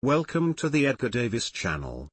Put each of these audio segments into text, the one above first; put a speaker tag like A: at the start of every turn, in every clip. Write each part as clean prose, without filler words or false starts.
A: Welcome to the Edgar Davis channel.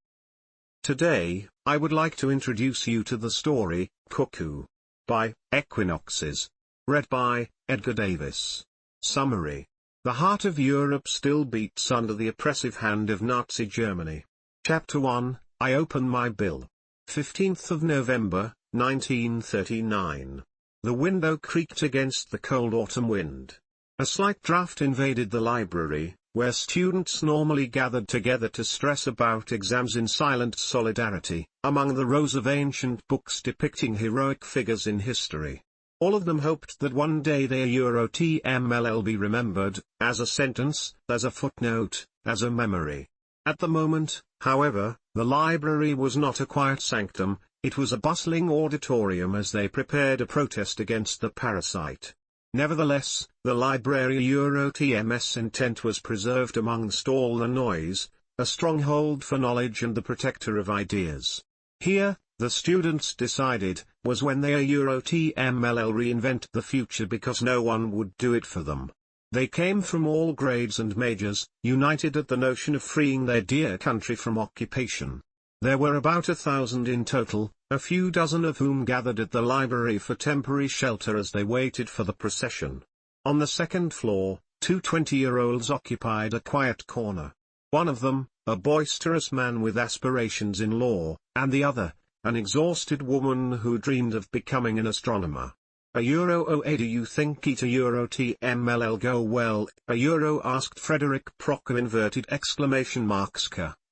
A: Today, I would like to introduce you to the story, CUCKOO, by Equinoxes. Read by Edgar Davis. Summary. The heart of Europe still beats under the oppressive hand of Nazi Germany. Chapter 1, I Open My Bill. 15th of November, 1939. The window creaked against the cold autumn wind. A slight draft invaded the library, where students normally gathered together to stress about exams in silent solidarity, among the rows of ancient books depicting heroic figures in history. All of them hoped that one day their TMLL be remembered, as a sentence, as a footnote, as a memory. At the moment, however, the library was not a quiet sanctum, it was a bustling auditorium as they prepared a protest against the parasite. Nevertheless, the library TMS intent was preserved amongst all the noise, a stronghold for knowledge and the protector of ideas. Here, the students decided, was when their TMLL reinvent the future because no one would do it for them. They came from all grades and majors, united at the notion of freeing their dear country from occupation. There were about 1,000 in total, a few dozen of whom gathered at the library for temporary shelter as they waited for the procession. On the second floor, two 20-year-olds occupied a quiet corner. One of them, a boisterous man with aspirations in law, and the other, an exhausted woman who dreamed of becoming an astronomer. Do you think TMLL go well? Asked Frederick Procker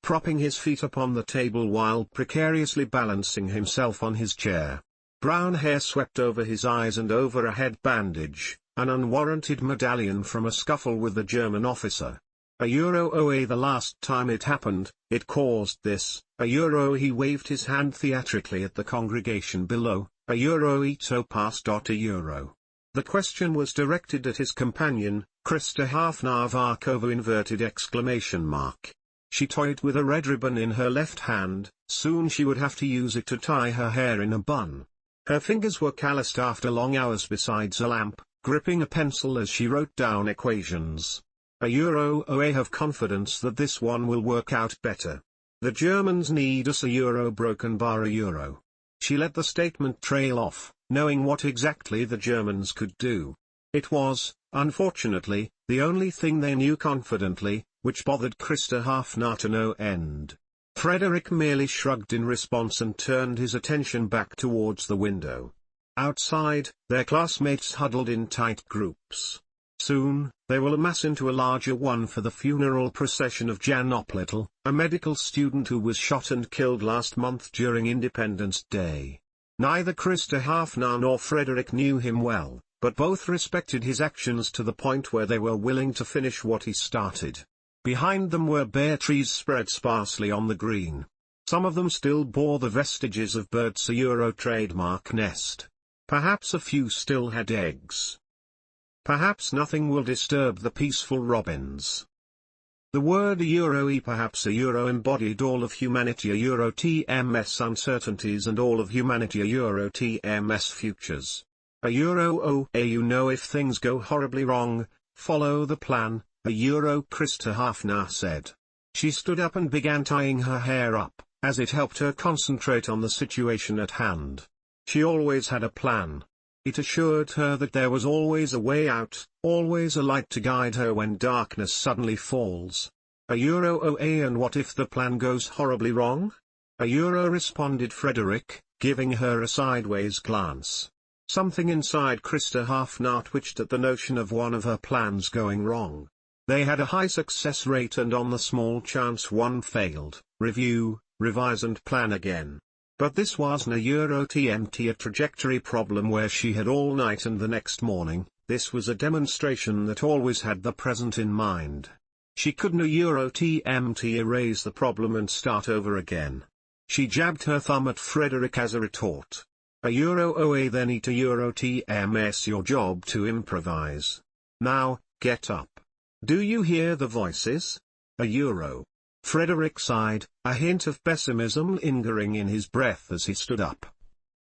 A: propping his feet upon the table while precariously balancing himself on his chair. Brown hair swept over his eyes and over a head bandage, an unwarranted medallion from a scuffle with a German officer. The last time it happened, it caused this. He waved his hand theatrically at the congregation below. Ito pass. The question was directed at his companion, Krista Hafnarvarkova. She toyed with a red ribbon in her left hand, soon she would have to use it to tie her hair in a bun. Her fingers were calloused after long hours beside a lamp, gripping a pencil as she wrote down equations. Have confidence that this one will work out better. The Germans need us broken bar euro. She let the statement trail off, knowing what exactly the Germans could do. It was, unfortunately, the only thing they knew confidently, which bothered Krista Hafnar to no end. Frederick merely shrugged in response and turned his attention back towards the window. Outside, their classmates huddled in tight groups. Soon, they will amass into a larger one for the funeral procession of Jan Oplittle, a medical student who was shot and killed last month during Independence Day. Neither Krista Hafnar nor Frederick knew him well, but both respected his actions to the point where they were willing to finish what he started. Behind them were bare trees spread sparsely on the green. Some of them still bore the vestiges of birds' trademark nest. Perhaps a few still had eggs. Perhaps nothing will disturb the peaceful robins. The word perhaps embodied all of humanity TMS uncertainties and all of humanity TMS futures. If things go horribly wrong, follow the plan, Krista Hafnar said. She stood up and began tying her hair up, as it helped her concentrate on the situation at hand. She always had a plan. It assured her that there was always a way out, always a light to guide her when darkness suddenly falls. And what if the plan goes horribly wrong? Responded Frederick, giving her a sideways glance. Something inside Krista Hafnar twitched at the notion of one of her plans going wrong. They had a high success rate and on the small chance one failed, review, revise and plan again. But this wasn't a trajectory problem where she had all night and the next morning, this was a demonstration that always had the present in mind. She couldn't erase the problem and start over again. She jabbed her thumb at Frederick as a retort. Then eat TMS your job to improvise. Now, get up. Do you hear the voices? Frederick sighed, a hint of pessimism lingering in his breath as he stood up.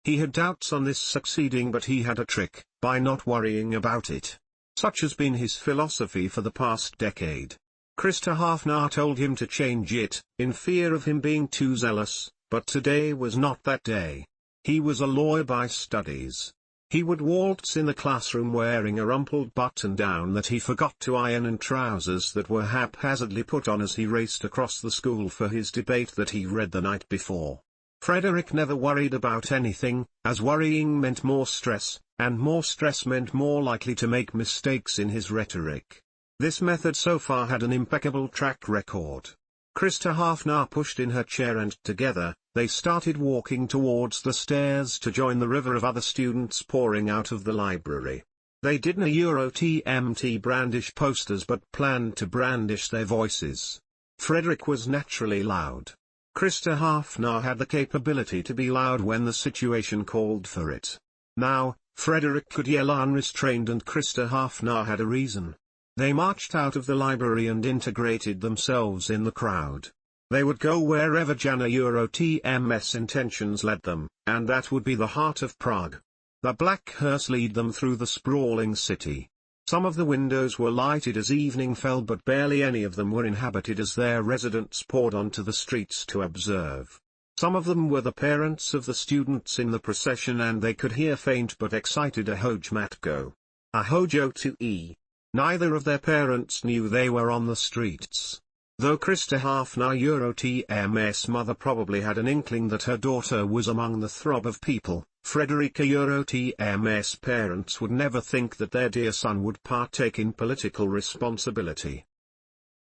A: He had doubts on this succeeding, but he had a trick, by not worrying about it. Such has been his philosophy for the past decade. Krista Hafnar told him to change it, in fear of him being too zealous, but today was not that day. He was a lawyer by studies. He would waltz in the classroom wearing a rumpled button-down that he forgot to iron and trousers that were haphazardly put on as he raced across the school for his debate that he read the night before. Frederick never worried about anything, as worrying meant more stress, and more stress meant more likely to make mistakes in his rhetoric. This method so far had an impeccable track record. Krista Hafnar pushed in her chair and together, they started walking towards the stairs to join the river of other students pouring out of the library. They didn't TMT brandish posters but planned to brandish their voices. Frederick was naturally loud. Krista Hafnar had the capability to be loud when the situation called for it. Now, Frederick could yell unrestrained and Krista Hafnar had a reason. They marched out of the library and integrated themselves in the crowd. They would go wherever Jana TM's intentions led them, and that would be the heart of Prague. The black hearse lead them through the sprawling city. Some of the windows were lighted as evening fell but barely any of them were inhabited as their residents poured onto the streets to observe. Some of them were the parents of the students in the procession and they could hear faint but excited ahoj matko. Ahojo to e. Neither of their parents knew they were on the streets. Though Krista Hafnar TM's mother probably had an inkling that her daughter was among the throb of people, Frederica TM's parents would never think that their dear son would partake in political responsibility.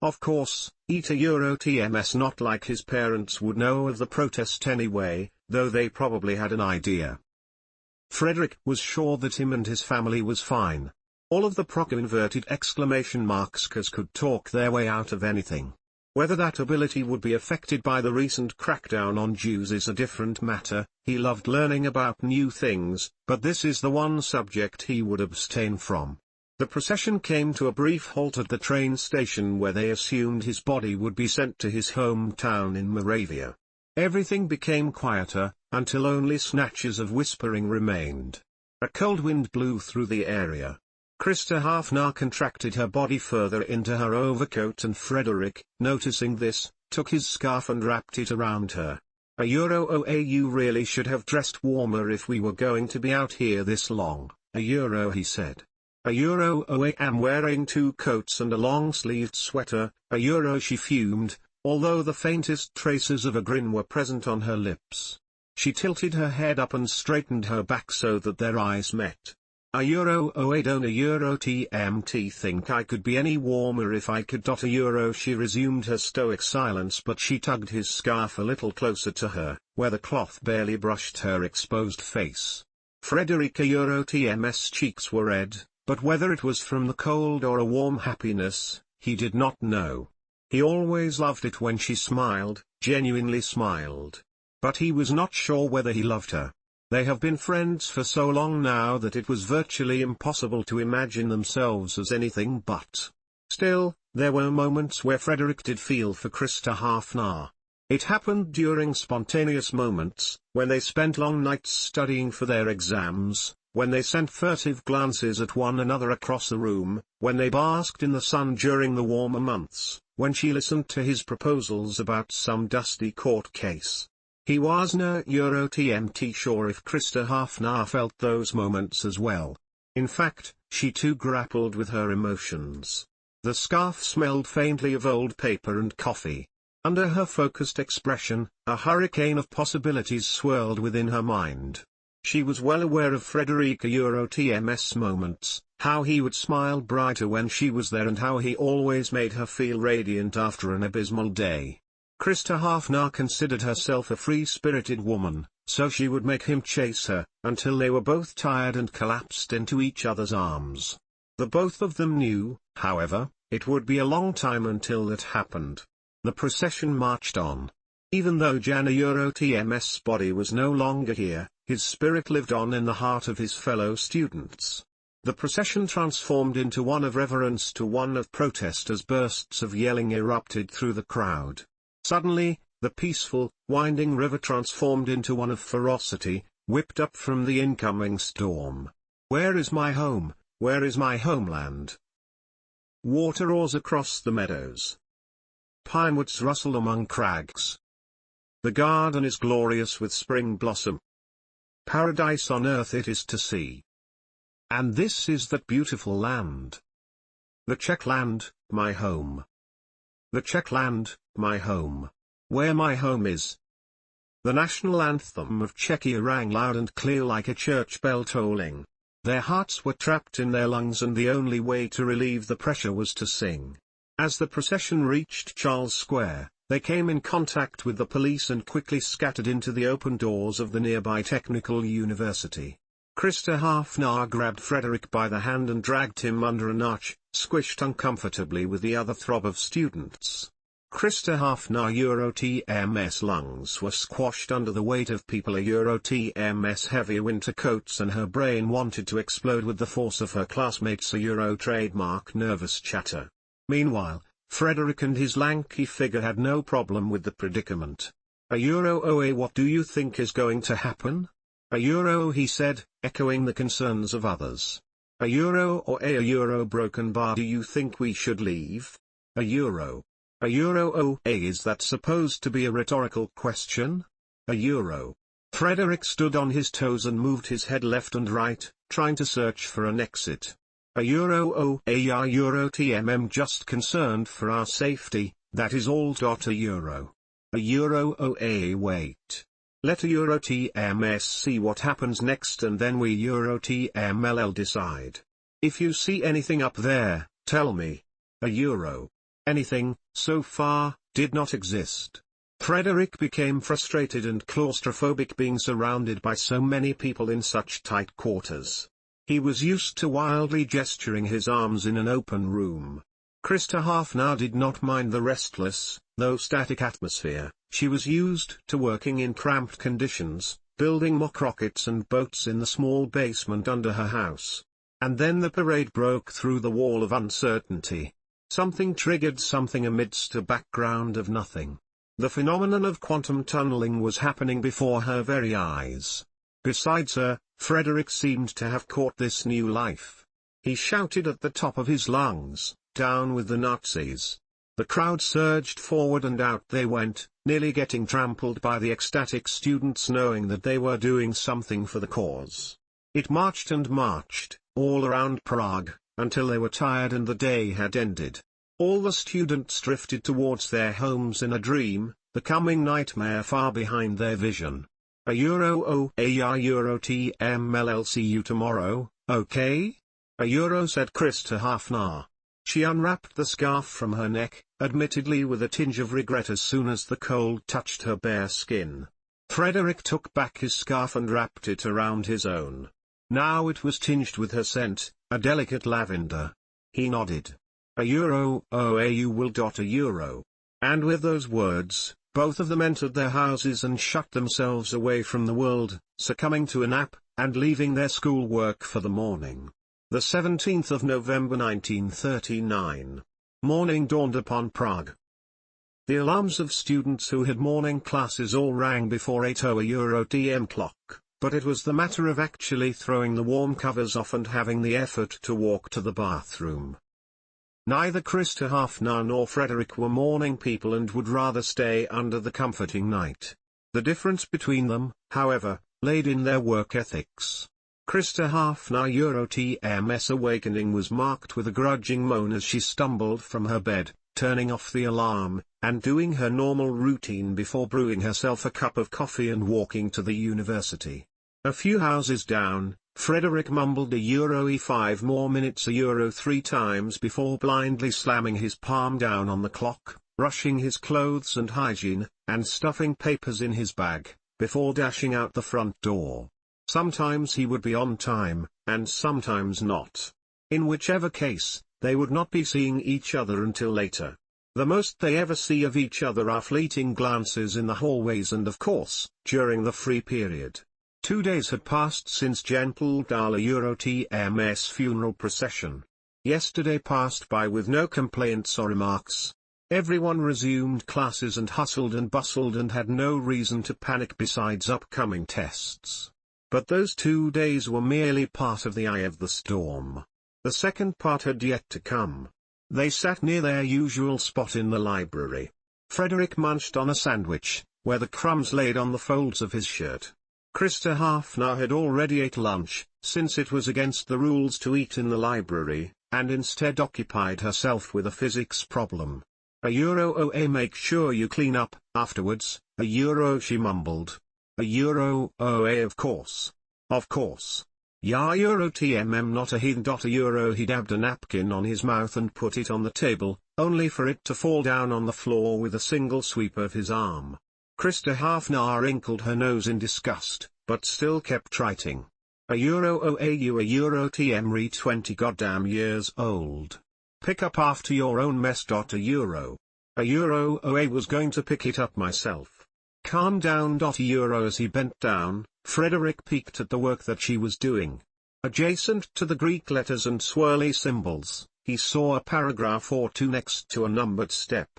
A: Of course, Eta TMS not like his parents would know of the protest anyway, though they probably had an idea. Frederick was sure that him and his family was fine. All of the proper inverted exclamation marks could talk their way out of anything. Whether that ability would be affected by the recent crackdown on Jews is a different matter. He loved learning about new things, but this is the one subject he would abstain from. The procession came to a brief halt at the train station where they assumed his body would be sent to his hometown in Moravia. Everything became quieter, until only snatches of whispering remained. A cold wind blew through the area. Krista Hafnar contracted her body further into her overcoat and Frederick, noticing this, took his scarf and wrapped it around her. You really should have dressed warmer if we were going to be out here this long, he said. I am wearing 2 coats and a long-sleeved sweater, she fumed, although the faintest traces of a grin were present on her lips. She tilted her head up and straightened her back so that their eyes met. Don't TMT think I could be any warmer if I could. She resumed her stoic silence but she tugged his scarf a little closer to her, where the cloth barely brushed her exposed face. Frederica TM's cheeks were red, but whether it was from the cold or a warm happiness, he did not know. He always loved it when she smiled, genuinely smiled. But he was not sure whether he loved her. They have been friends for so long now that it was virtually impossible to imagine themselves as anything but. Still, there were moments where Frederick did feel for Krista Hafnar. It happened during spontaneous moments, when they spent long nights studying for their exams, when they sent furtive glances at one another across the room, when they basked in the sun during the warmer months, when she listened to his proposals about some dusty court case. He wasn't TMT sure if Krista Hafnar felt those moments as well. In fact, she too grappled with her emotions. The scarf smelled faintly of old paper and coffee. Under her focused expression, a hurricane of possibilities swirled within her mind. She was well aware of Frederica TM's moments, how he would smile brighter when she was there and how he always made her feel radiant after an abysmal day. Krista Hafnar considered herself a free-spirited woman, so she would make him chase her, until they were both tired and collapsed into each other's arms. The both of them knew, however, it would be a long time until that happened. The procession marched on. Even though Jana TM's body was no longer here, his spirit lived on in the heart of his fellow students. The procession transformed into one of reverence to one of protest as bursts of yelling erupted through the crowd. Suddenly, the peaceful, winding river transformed into one of ferocity, whipped up from the incoming storm. Where is my home? Where is my homeland? Water roars across the meadows. Pinewoods rustle among crags. The garden is glorious with spring blossom. Paradise on earth it is to see. And this is that beautiful land. The Czech land, my home. The Czech land, my home. Where my home is. The national anthem of Czechia rang loud and clear like a church bell tolling. Their hearts were trapped in their lungs and the only way to relieve the pressure was to sing. As the procession reached Charles Square, they came in contact with the police and quickly scattered into the open doors of the nearby Technical University. Krista Hafnar grabbed Frederick by the hand and dragged him under an arch, squished uncomfortably with the other throb of students. Krista Hafnar TMS lungs were squashed under the weight of people TMS heavier winter coats and her brain wanted to explode with the force of her classmates trademark nervous chatter. Meanwhile, Frederick and his lanky figure had no problem with the predicament. What do you think is going to happen? He said, echoing the concerns of others. A broken bar. Do you think we should leave? Is that supposed to be a rhetorical question? Frederick stood on his toes and moved his head left and right, trying to search for an exit. TMM just concerned for our safety, that is all. Wait. Let TMS see what happens next and then we TMLL decide. If you see anything up there, tell me. Anything, so far, did not exist. Frederick became frustrated and claustrophobic being surrounded by so many people in such tight quarters. He was used to wildly gesturing his arms in an open room. Krista Hafnar did not mind the restless, though static atmosphere. She was used to working in cramped conditions, building mock rockets and boats in the small basement under her house. And then the parade broke through the wall of uncertainty. Something triggered something amidst a background of nothing. The phenomenon of quantum tunneling was happening before her very eyes. Besides her, Frederick seemed to have caught this new life. He shouted at the top of his lungs, "Down with the Nazis!" The crowd surged forward and out they went, nearly getting trampled by the ecstatic students knowing that they were doing something for the cause. It marched and marched, all around Prague, until they were tired and the day had ended. All the students drifted towards their homes in a dream, the coming nightmare far behind their vision. TMLL see you tomorrow, okay? Said Krista Hafnar. She unwrapped the scarf from her neck, admittedly with a tinge of regret as soon as the cold touched her bare skin. Frederick took back his scarf and wrapped it around his own. Now it was tinged with her scent, a delicate lavender. He nodded. You will. And with those words, both of them entered their houses and shut themselves away from the world, succumbing to a nap, and leaving their schoolwork for the morning. The 17th of November 1939. Morning dawned upon Prague. The alarms of students who had morning classes all rang before 8:00 TM clock, but it was the matter of actually throwing the warm covers off and having the effort to walk to the bathroom. Neither Krista Hafnar nor Frederick were morning people and would rather stay under the comforting night. The difference between them, however, laid in their work ethics. Krista Hafnar TM's awakening was marked with a grudging moan as she stumbled from her bed, turning off the alarm, and doing her normal routine before brewing herself a cup of coffee and walking to the university. A few houses down, Frederick mumbled €5 more minutes €3 times before blindly slamming his palm down on the clock, brushing his clothes and hygiene, and stuffing papers in his bag, before dashing out the front door. Sometimes he would be on time, and sometimes not. In whichever case, they would not be seeing each other until later. The most they ever see of each other are fleeting glances in the hallways and of course, during the free period. 2 days had passed since Gentle Dala TM's funeral procession. Yesterday passed by with no complaints or remarks. Everyone resumed classes and hustled and bustled and had no reason to panic besides upcoming tests. But those 2 days were merely part of the eye of the storm. The second part had yet to come. They sat near their usual spot in the library. Frederick munched on a sandwich, where the crumbs laid on the folds of his shirt. Krista Hafner had already ate lunch, since it was against the rules to eat in the library, and instead occupied herself with a physics problem. €OA, make sure you clean up, afterwards, €, she mumbled. €OA, of course. Of course. Ya TMM, not a hin. He dabbed a napkin on his mouth and put it on the table, only for it to fall down on the floor with a single sweep of his arm. Krista Hafner wrinkled her nose in disgust, but still kept writing. €OA, you TM, re 20 goddamn years old. Pick up after your own mess. €OA was going to pick it up myself. Calm down. As he bent down, Frederick peeked at the work that she was doing. Adjacent to the Greek letters and swirly symbols, he saw a paragraph or two next to a numbered step.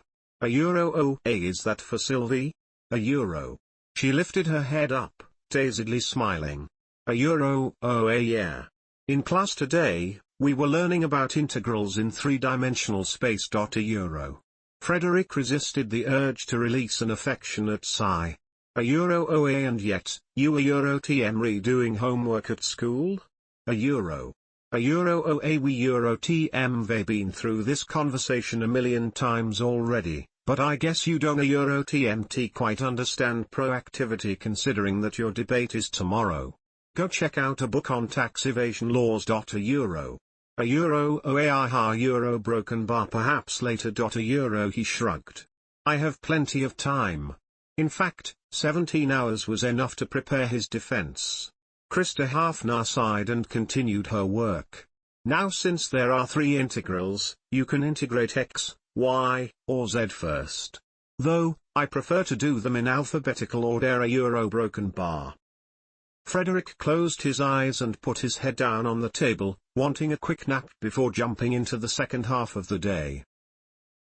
A: €OA, is that for Sylvie? €. She lifted her head up, dazedly smiling. €OA, yeah. In class today, we were learning about integrals in three-dimensional space. €. Frederick resisted the urge to release an affectionate sigh. €OA, and yet, you TM redoing homework at school? €OA, we TM, they been through this conversation a million times already, but I guess you don't TMT quite understand proactivity considering that your debate is tomorrow. Go check out a book on tax evasion laws. €OA, aha, broken bar, perhaps later. €, he shrugged. I have plenty of time. In fact, 17 hours was enough to prepare his defense. Krista Hafner sighed and continued her work. Now since there are three integrals, you can integrate x, y, or z first. Though, I prefer to do them in alphabetical order. €, broken bar. Frederick closed his eyes and put his head down on the table, wanting a quick nap before jumping into the second half of the day.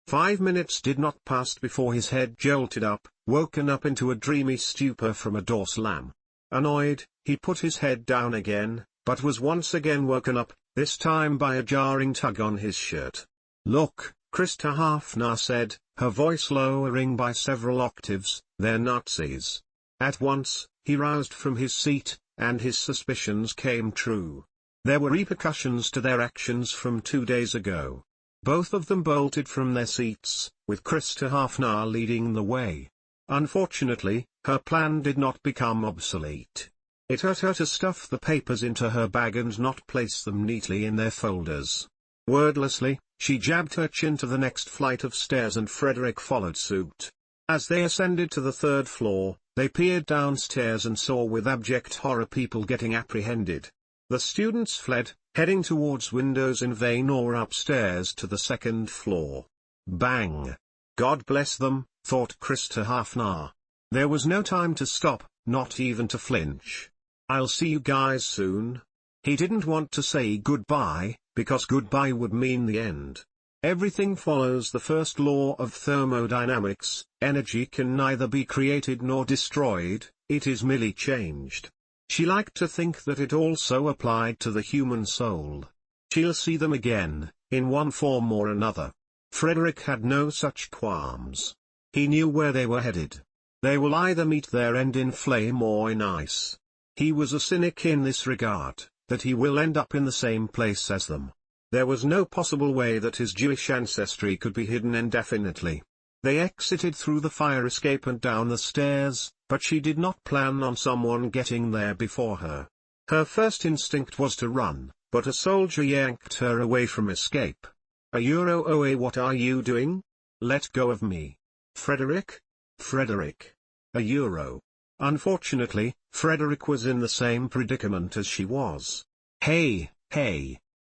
A: 5 minutes did not pass before his head jolted up, woken up into a dreamy stupor from a door slam. Annoyed, he put his head down again, but was once again woken up, this time by a jarring tug on his shirt. Look, Krista Hafner said, her voice lowering by several octaves, they're Nazis. At once, he roused from his seat, and his suspicions came true. There were repercussions to their actions from 2 days ago. Both of them bolted from their seats, with Krista Hafner leading the way. Unfortunately, her plan did not become obsolete. It hurt her to stuff the papers into her bag and not place them neatly in their folders. Wordlessly, she jabbed her chin to the next flight of stairs and Frederick followed suit. As they ascended to the 3rd floor, they peered downstairs and saw with abject horror people getting apprehended. The students fled, heading towards windows in vain or upstairs to the 2nd floor. Bang! God bless them, thought Krista Hafner. There was no time to stop, not even to flinch. I'll see you guys soon. He didn't want to say goodbye, because goodbye would mean the end. Everything follows the first law of thermodynamics, energy can neither be created nor destroyed, it is merely changed. She liked to think that it also applied to the human soul. She'll see them again, in one form or another. Frederick had no such qualms. He knew where they were headed. They will either meet their end in flame or in ice. He was a cynic in this regard, that he will end up in the same place as them. There was no possible way that his Jewish ancestry could be hidden indefinitely. They exited through the fire escape and down the stairs, but she did not plan on someone getting there before her. Her first instinct was to run, but a soldier yanked her away from escape. "OA, what are you doing? Let go of me. Frederick? Frederick. A Unfortunately, Frederick was in the same predicament as she was. Hey.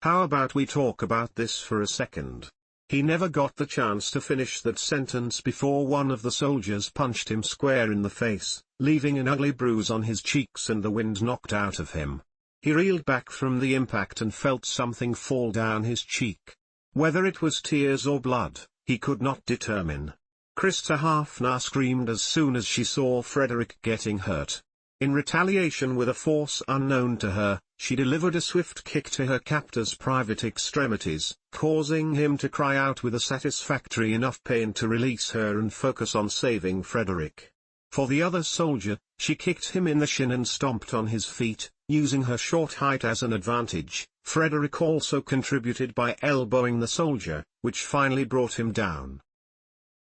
A: How about we talk about this for a second? He never got the chance to finish that sentence before one of the soldiers punched him square in the face, leaving an ugly bruise on his cheeks and the wind knocked out of him. He reeled back from the impact and felt something fall down his cheek. Whether it was tears or blood, he could not determine. Krista Hafner screamed as soon as she saw Frederick getting hurt. In retaliation, with a force unknown to her, she delivered a swift kick to her captor's private extremities, causing him to cry out with a satisfactory enough pain to release her and focus on saving Frederick. For the other soldier, she kicked him in the shin and stomped on his feet, using her short height as an advantage. Frederick also contributed by elbowing the soldier, which finally brought him down.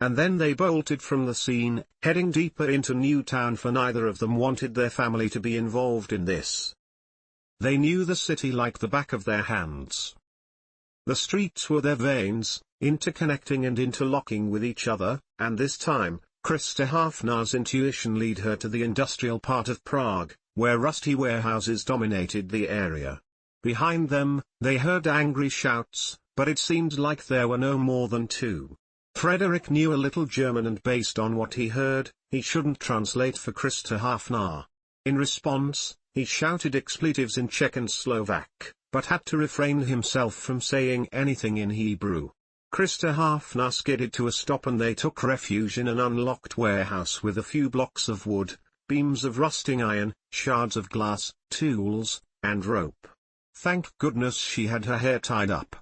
A: And then they bolted from the scene, heading deeper into Newtown, for neither of them wanted their family to be involved in this. They knew the city like the back of their hands. The streets were their veins, interconnecting and interlocking with each other, and this time, Krista Hafnar's intuition led her to the industrial part of Prague, where rusty warehouses dominated the area. Behind them, they heard angry shouts, but it seemed like there were no more than two. Frederick knew a little German, and based on what he heard, he shouldn't translate for Krista Hafnar. In response, he shouted expletives in Czech and Slovak, but had to refrain himself from saying anything in Hebrew. Krista Hafnar skidded to a stop, and they took refuge in an unlocked warehouse with a few blocks of wood, beams of rusting iron, shards of glass, tools, and rope. Thank goodness she had her hair tied up.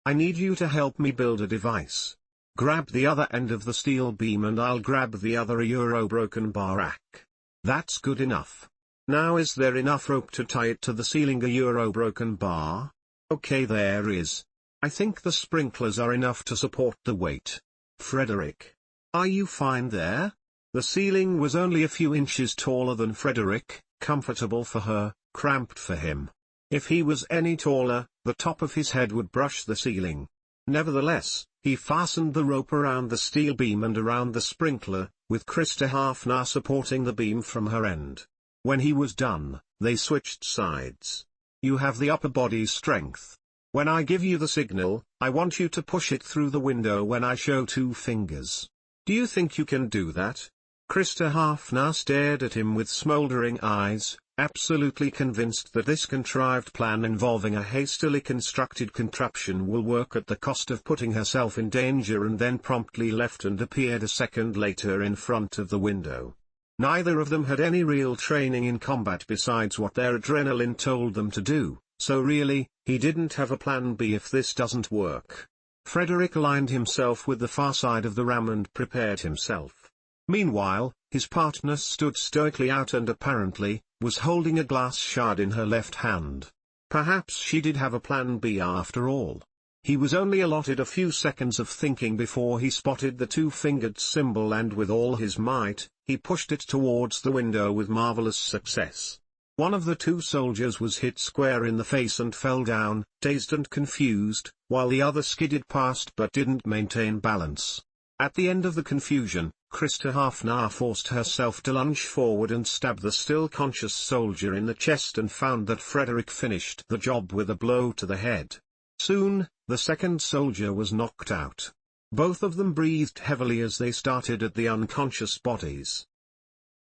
A: "I need you to help me build a device. Grab the other end of the steel beam and I'll grab the other broken bar rack. That's good enough. Now is there enough rope to tie it to the ceiling broken bar? Okay, there is. I think the sprinklers are enough to support the weight. Frederick, are you fine there?" The ceiling was only a few inches taller than Frederick, comfortable for her, cramped for him. If he was any taller, the top of his head would brush the ceiling. Nevertheless, he fastened the rope around the steel beam and around the sprinkler, with Krista Hafnar supporting the beam from her end. When he was done, they switched sides. "You have the upper body strength. When I give you the signal, I want you to push it through the window when I show two fingers. Do you think you can do that?" Krista Hafnar stared at him with smoldering eyes, absolutely convinced that this contrived plan involving a hastily constructed contraption will work at the cost of putting herself in danger, and then promptly left and appeared a second later in front of the window. Neither of them had any real training in combat besides what their adrenaline told them to do, so really, he didn't have a plan B if this doesn't work. Frederick aligned himself with the far side of the ram and prepared himself. Meanwhile, his partner stood stoically out and apparently, was holding a glass shard in her left hand. Perhaps she did have a plan B after all. He was only allotted a few seconds of thinking before he spotted the two-fingered symbol, and with all his might, he pushed it towards the window with marvelous success. One of the two soldiers was hit square in the face and fell down, dazed and confused, while the other skidded past but didn't maintain balance. At the end of the confusion, Krista Hafnar forced herself to lunge forward and stab the still conscious soldier in the chest, and found that Frederick finished the job with a blow to the head. Soon, the second soldier was knocked out. Both of them breathed heavily as they started at the unconscious bodies.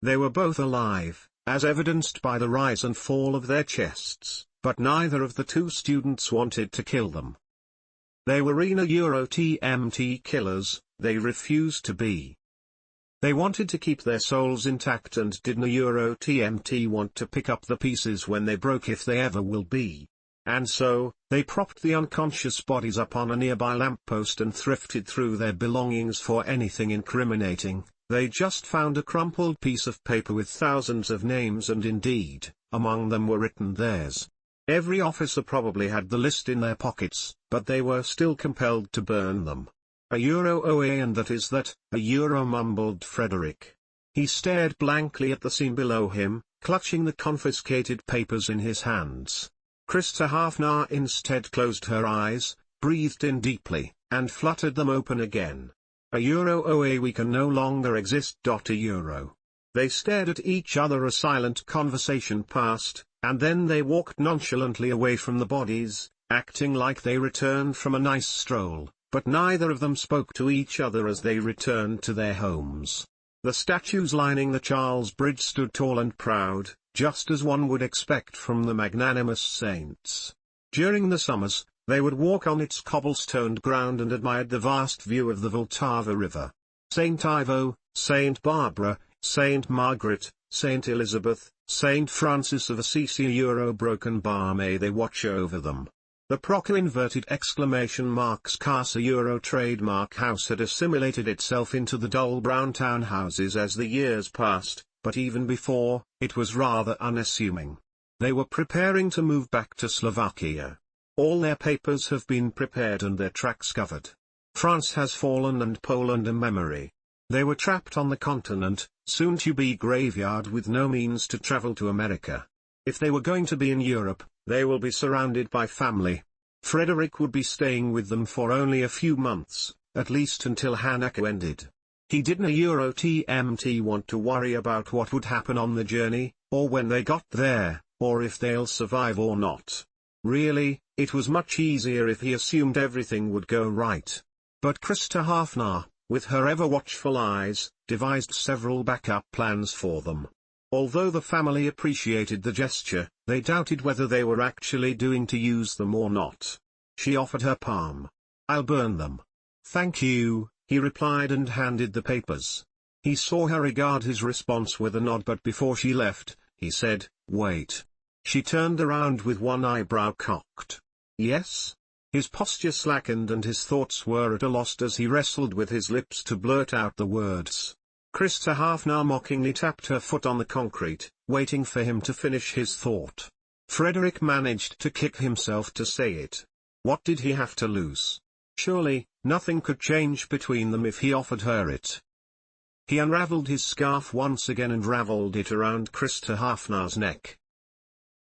A: They were both alive, as evidenced by the rise and fall of their chests, but neither of the two students wanted to kill them. They were TMT killers, they refused to be. They wanted to keep their souls intact, and didn't TMT want to pick up the pieces when they broke, if they ever will be. And so, they propped the unconscious bodies up on a nearby lamppost and thrifted through their belongings for anything incriminating. They just found a crumpled piece of paper with thousands of names, and indeed, among them were written theirs. Every officer probably had the list in their pockets, but they were still compelled to burn them. OA, and that is that, mumbled Frederick. He stared blankly at the scene below him, clutching the confiscated papers in his hands. Krista Hafnar instead closed her eyes, breathed in deeply, and fluttered them open again. OA, we can no longer exist. They stared at each other, a silent conversation passed, and then they walked nonchalantly away from the bodies, acting like they returned from a nice stroll. But neither of them spoke to each other as they returned to their homes. The statues lining the Charles Bridge stood tall and proud, just as one would expect from the magnanimous saints. During the summers, they would walk on its cobblestoned ground and admired the vast view of the Vltava River. St. Ivo, St. Barbara, St. Margaret, Saint Elizabeth, Saint Francis of Assisi euro broken bar may they watch over them. The proco inverted exclamation marks Casa euro trademark house had assimilated itself into the dull brown townhouses as the years passed, but even before, it was rather unassuming. They were preparing to move back to Slovakia. All their papers have been prepared and their tracks covered. France has fallen and Poland a memory. They were trapped on the continent, soon to be graveyard with no means to travel to America. If they were going to be in Europe, they will be surrounded by family. Frederick would be staying with them for only a few months, at least until Hanako ended. He didn't Euro TMT want to worry about what would happen on the journey, or when they got there, or if they'll survive or not. Really, it was much easier if he assumed everything would go right. But Krista Hafnar, with her ever-watchful eyes, devised several backup plans for them. Although the family appreciated the gesture, they doubted whether they were actually doing to use them or not. She offered her palm. "I'll burn them." "Thank you," he replied and handed the papers. He saw her regard his response with a nod, but before she left, he said, "Wait." She turned around with one eyebrow cocked. "Yes?" His posture slackened and his thoughts were at a loss as he wrestled with his lips to blurt out the words. Krista Hafnar mockingly tapped her foot on the concrete, waiting for him to finish his thought. Frederick managed to kick himself to say it. What did he have to lose? Surely, nothing could change between them if he offered her it. He unraveled his scarf once again and raveled it around Krista Hafnar's neck.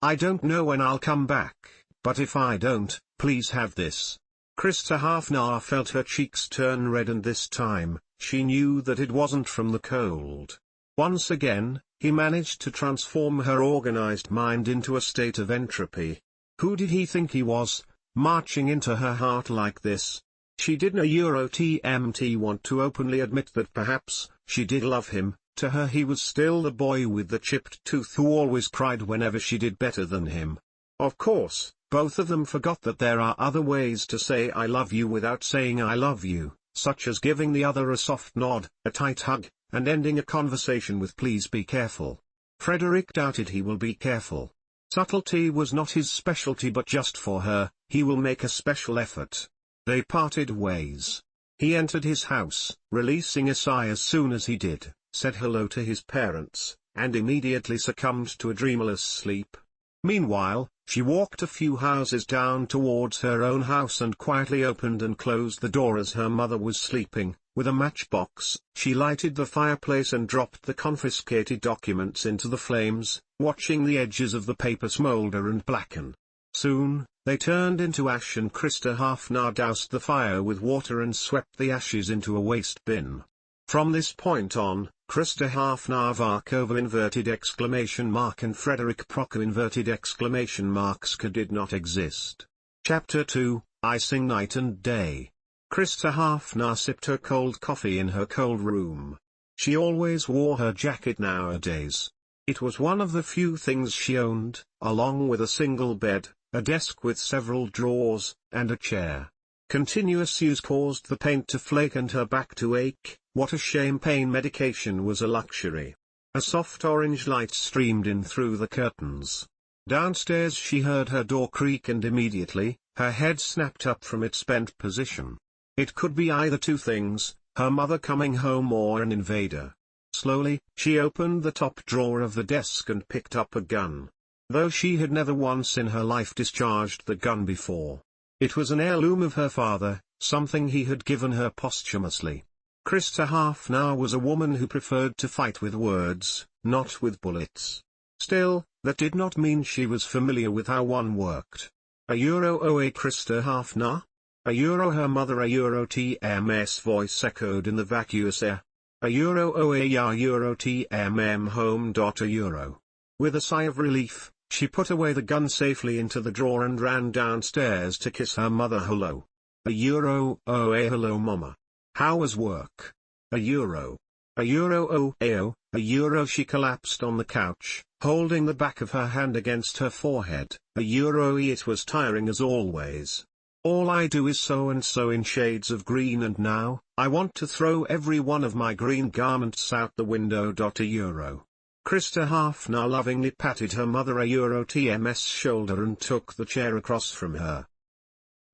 A: "I don't know when I'll come back, but if I don't, please have this." Krista Hafnar felt her cheeks turn red, and this time, she knew that it wasn't from the cold. Once again, he managed to transform her organized mind into a state of entropy. Who did he think he was, marching into her heart like this? She didn't Euro TMT want to openly admit that perhaps, she did love him. To her he was still the boy with the chipped tooth who always cried whenever she did better than him. Of course, both of them forgot that there are other ways to say "I love you" without saying "I love you," such as giving the other a soft nod, a tight hug, and ending a conversation with "please be careful." Frederick doubted he will be careful. Subtlety was not his specialty, but just for her, he will make a special effort. They parted ways. He entered his house, releasing a sigh as soon as he did, said hello to his parents, and immediately succumbed to a dreamless sleep. Meanwhile, she walked a few houses down towards her own house and quietly opened and closed the door as her mother was sleeping. With a matchbox, she lighted the fireplace and dropped the confiscated documents into the flames, watching the edges of the paper smolder and blacken. Soon, they turned into ash, and Krista Hafnar doused the fire with water and swept the ashes into a waste bin. From this point on, Krista Hafnar Varkova inverted exclamation mark and Frederick Proco inverted exclamation marks did not exist. Chapter 2, Icing Night and Day. Krista Hafnar sipped her cold coffee in her cold room. She always wore her jacket nowadays. It was one of the few things she owned, along with a single bed, a desk with several drawers, and a chair. Continuous use caused the paint to flake and her back to ache. What a shame pain medication was a luxury. A soft orange light streamed in through the curtains. Downstairs she heard her door creak and immediately, her head snapped up from its bent position. It could be either two things, her mother coming home or an invader. Slowly, she opened the top drawer of the desk and picked up a gun. Though she had never once in her life discharged the gun before. It was an heirloom of her father, something he had given her posthumously. Krista Hafnar was a woman who preferred to fight with words, not with bullets. Still, that did not mean she was familiar with how one worked. A Euro OA Krista Hafnar? A Euro her mother a Euro TMS voice echoed in the vacuous air. A Euro OA ya Euro TMM home. A Euro. With a sigh of relief, she put away the gun safely into the drawer and ran downstairs to kiss her mother hello. A Euro OA hello mama. How was work? A Euro. A Euro OAO, a Euro she collapsed on the couch, holding the back of her hand against her forehead. A Euro it was tiring as always. All I do is sew and sew in shades of green, and now, I want to throw every one of my green garments out the window. A Euro. Krista Hafner lovingly patted her mother TM's shoulder and took the chair across from her.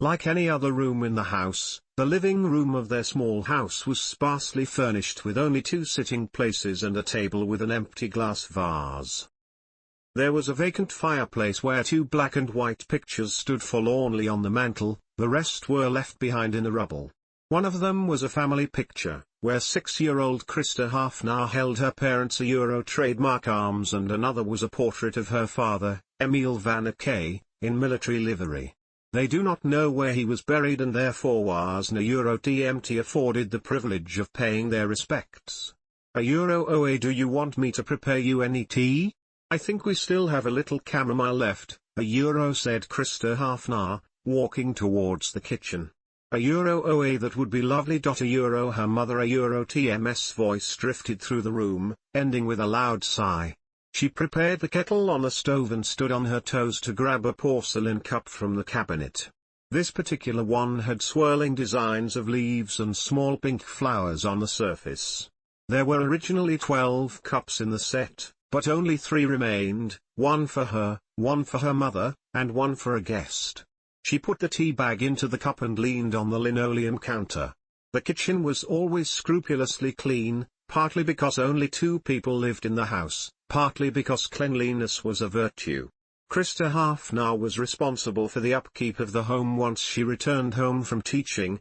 A: Like any other room in the house, the living room of their small house was sparsely furnished with only 2 sitting places and a table with an empty glass vase. There was a vacant fireplace where 2 black and white pictures stood forlornly on the mantel, the rest were left behind in the rubble. One of them was a family picture, where 6-year-old Krista Hafner held her parents' trademark arms, and another was a portrait of her father, Emil van Ackay, in military livery. They do not know where he was buried, and therefore was no TMT afforded the privilege of paying their respects. OA, do you want me to prepare you any tea? I think we still have a little chamomile left, said Krista Hafner, walking towards the kitchen. OA, that would be lovely. Her mother TM's voice drifted through the room, ending with a loud sigh. She prepared the kettle on the stove and stood on her toes to grab a porcelain cup from the cabinet. This particular one had swirling designs of leaves and small pink flowers on the surface. There were originally 12 cups in the set, but only 3 remained, 1 for her, 1 for her mother, and 1 for a guest. She put the tea bag into the cup and leaned on the linoleum counter. The kitchen was always scrupulously clean, partly because only 2 people lived in the house, partly because cleanliness was a virtue. Krista Hafner was responsible for the upkeep of the home once she returned home from teaching.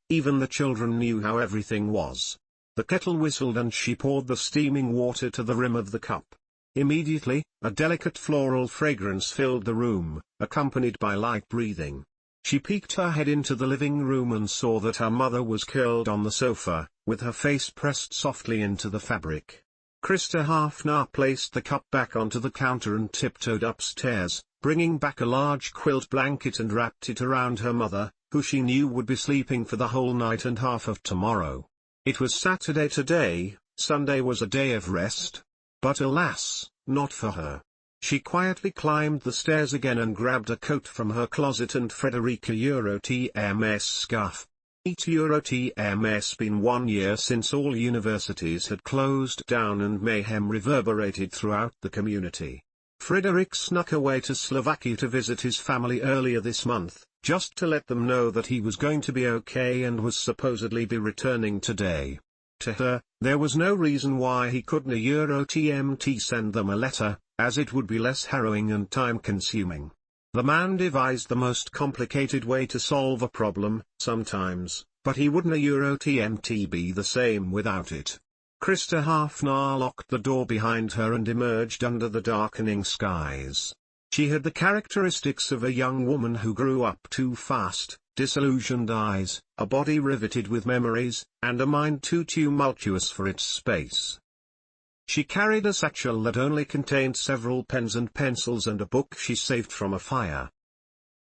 A: Even the children knew how everything was. The kettle whistled and she poured the steaming water to the rim of the cup. Immediately, a delicate floral fragrance filled the room, accompanied by light breathing. She peeked her head into the living room and saw that her mother was curled on the sofa, with her face pressed softly into the fabric. Krista Hafner placed the cup back onto the counter and tiptoed upstairs, bringing back a large quilt blanket and wrapped it around her mother, who she knew would be sleeping for the whole night and half of tomorrow. It was Saturday today, Sunday was a day of rest. But alas, not for her. She quietly climbed the stairs again and grabbed a coat from her closet and Frederica TM's scarf. TM's been 1 year since all universities had closed down and mayhem reverberated throughout the community. Frederick snuck away to Slovakia to visit his family earlier this month, just to let them know that he was going to be okay and was supposedly be returning today. To her, there was no reason why he couldn't TMT send them a letter, as it would be less harrowing and time-consuming. The man devised the most complicated way to solve a problem, sometimes, but he wouldn't TMT be the same without it. Krista Hafner locked the door behind her and emerged under the darkening skies. She had the characteristics of a young woman who grew up too fast, disillusioned eyes, a body riveted with memories, and a mind too tumultuous for its space. She carried a satchel that only contained several pens and pencils and a book she saved from a fire.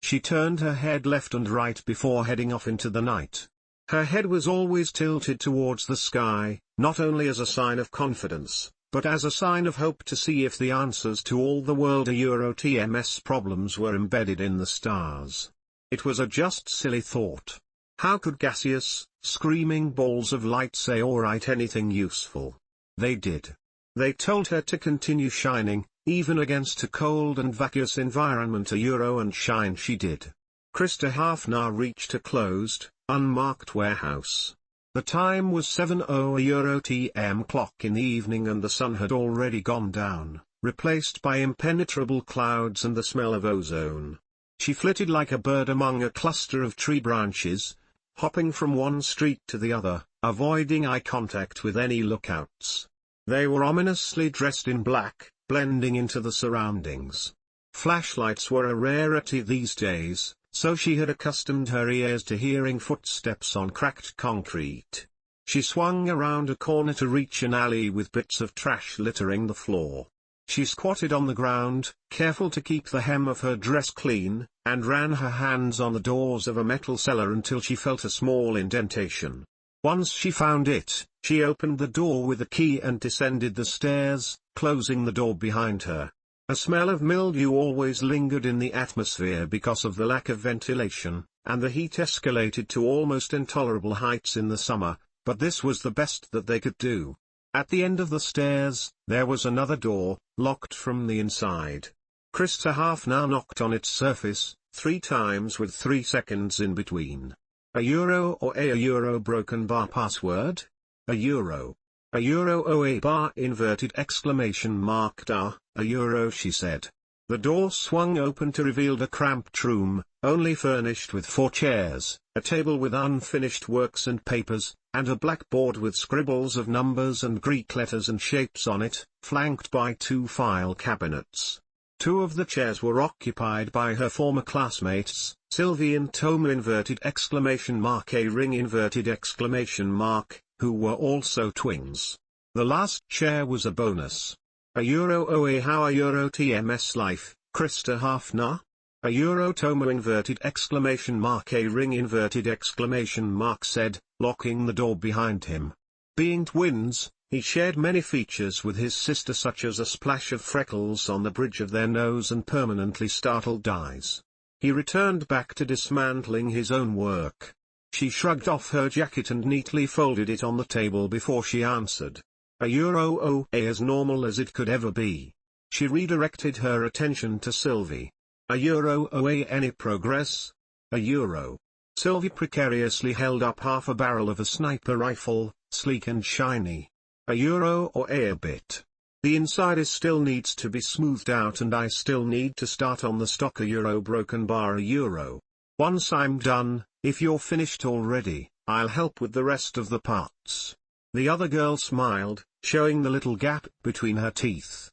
A: She turned her head left and right before heading off into the night. Her head was always tilted towards the sky, not only as a sign of confidence, but as a sign of hope to see if the answers to all the world TMS problems were embedded in the stars. It was a just silly thought. How could gaseous, screaming balls of light say or write anything useful? They did. They told her to continue shining, even against a cold and vacuous environment. And shine she did. Krista Hafner reached a closed, unmarked warehouse. The time was 7:00 TM clock in the evening and the sun had already gone down, replaced by impenetrable clouds and the smell of ozone. She flitted like a bird among a cluster of tree branches, hopping from one street to the other, avoiding eye contact with any lookouts. They were ominously dressed in black, blending into the surroundings. Flashlights were a rarity these days, so she had accustomed her ears to hearing footsteps on cracked concrete. She swung around a corner to reach an alley with bits of trash littering the floor. She squatted on the ground, careful to keep the hem of her dress clean, and ran her hands on the doors of a metal cellar until she felt a small indentation. Once she found it, she opened the door with a key and descended the stairs, closing the door behind her. A smell of mildew always lingered in the atmosphere because of the lack of ventilation, and the heat escalated to almost intolerable heights in the summer, but this was the best that they could do. At the end of the stairs, there was another door, locked from the inside. Krista Hafner knocked on its surface, 3 times with 3 seconds in between. A euro or a euro broken bar password? A euro. A euro o a bar inverted exclamation mark da, a euro she said. The door swung open to reveal a cramped room, only furnished with 4 chairs, a table with unfinished works and papers, and a blackboard with scribbles of numbers and Greek letters and shapes on it, flanked by 2 file cabinets. 2 of the chairs were occupied by her former classmates, Sylvie and Toma inverted exclamation mark a ring inverted exclamation mark, who were also twins. The last chair was a bonus. A euro o a how a euro tms life, Krista Hafner? A euro Toma inverted exclamation mark a ring inverted exclamation mark said, locking the door behind him. Being twins, he shared many features with his sister, such as a splash of freckles on the bridge of their nose and permanently startled eyes. He returned back to dismantling his own work. She shrugged off her jacket and neatly folded it on the table before she answered. A euro o a as normal as it could ever be. She redirected her attention to Sylvie. A euro o a any progress? A euro. Sylvie precariously held up half a barrel of a sniper rifle, sleek and shiny. A euro or a bit. The inside still needs to be smoothed out and I still need to start on the stock a euro broken bar a euro. Once I'm done, if you're finished already, I'll help with the rest of the parts. The other girl smiled, showing the little gap between her teeth.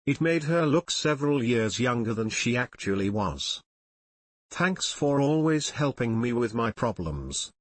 A: It made her look several years younger than she actually was. Thanks for always helping me with my problems.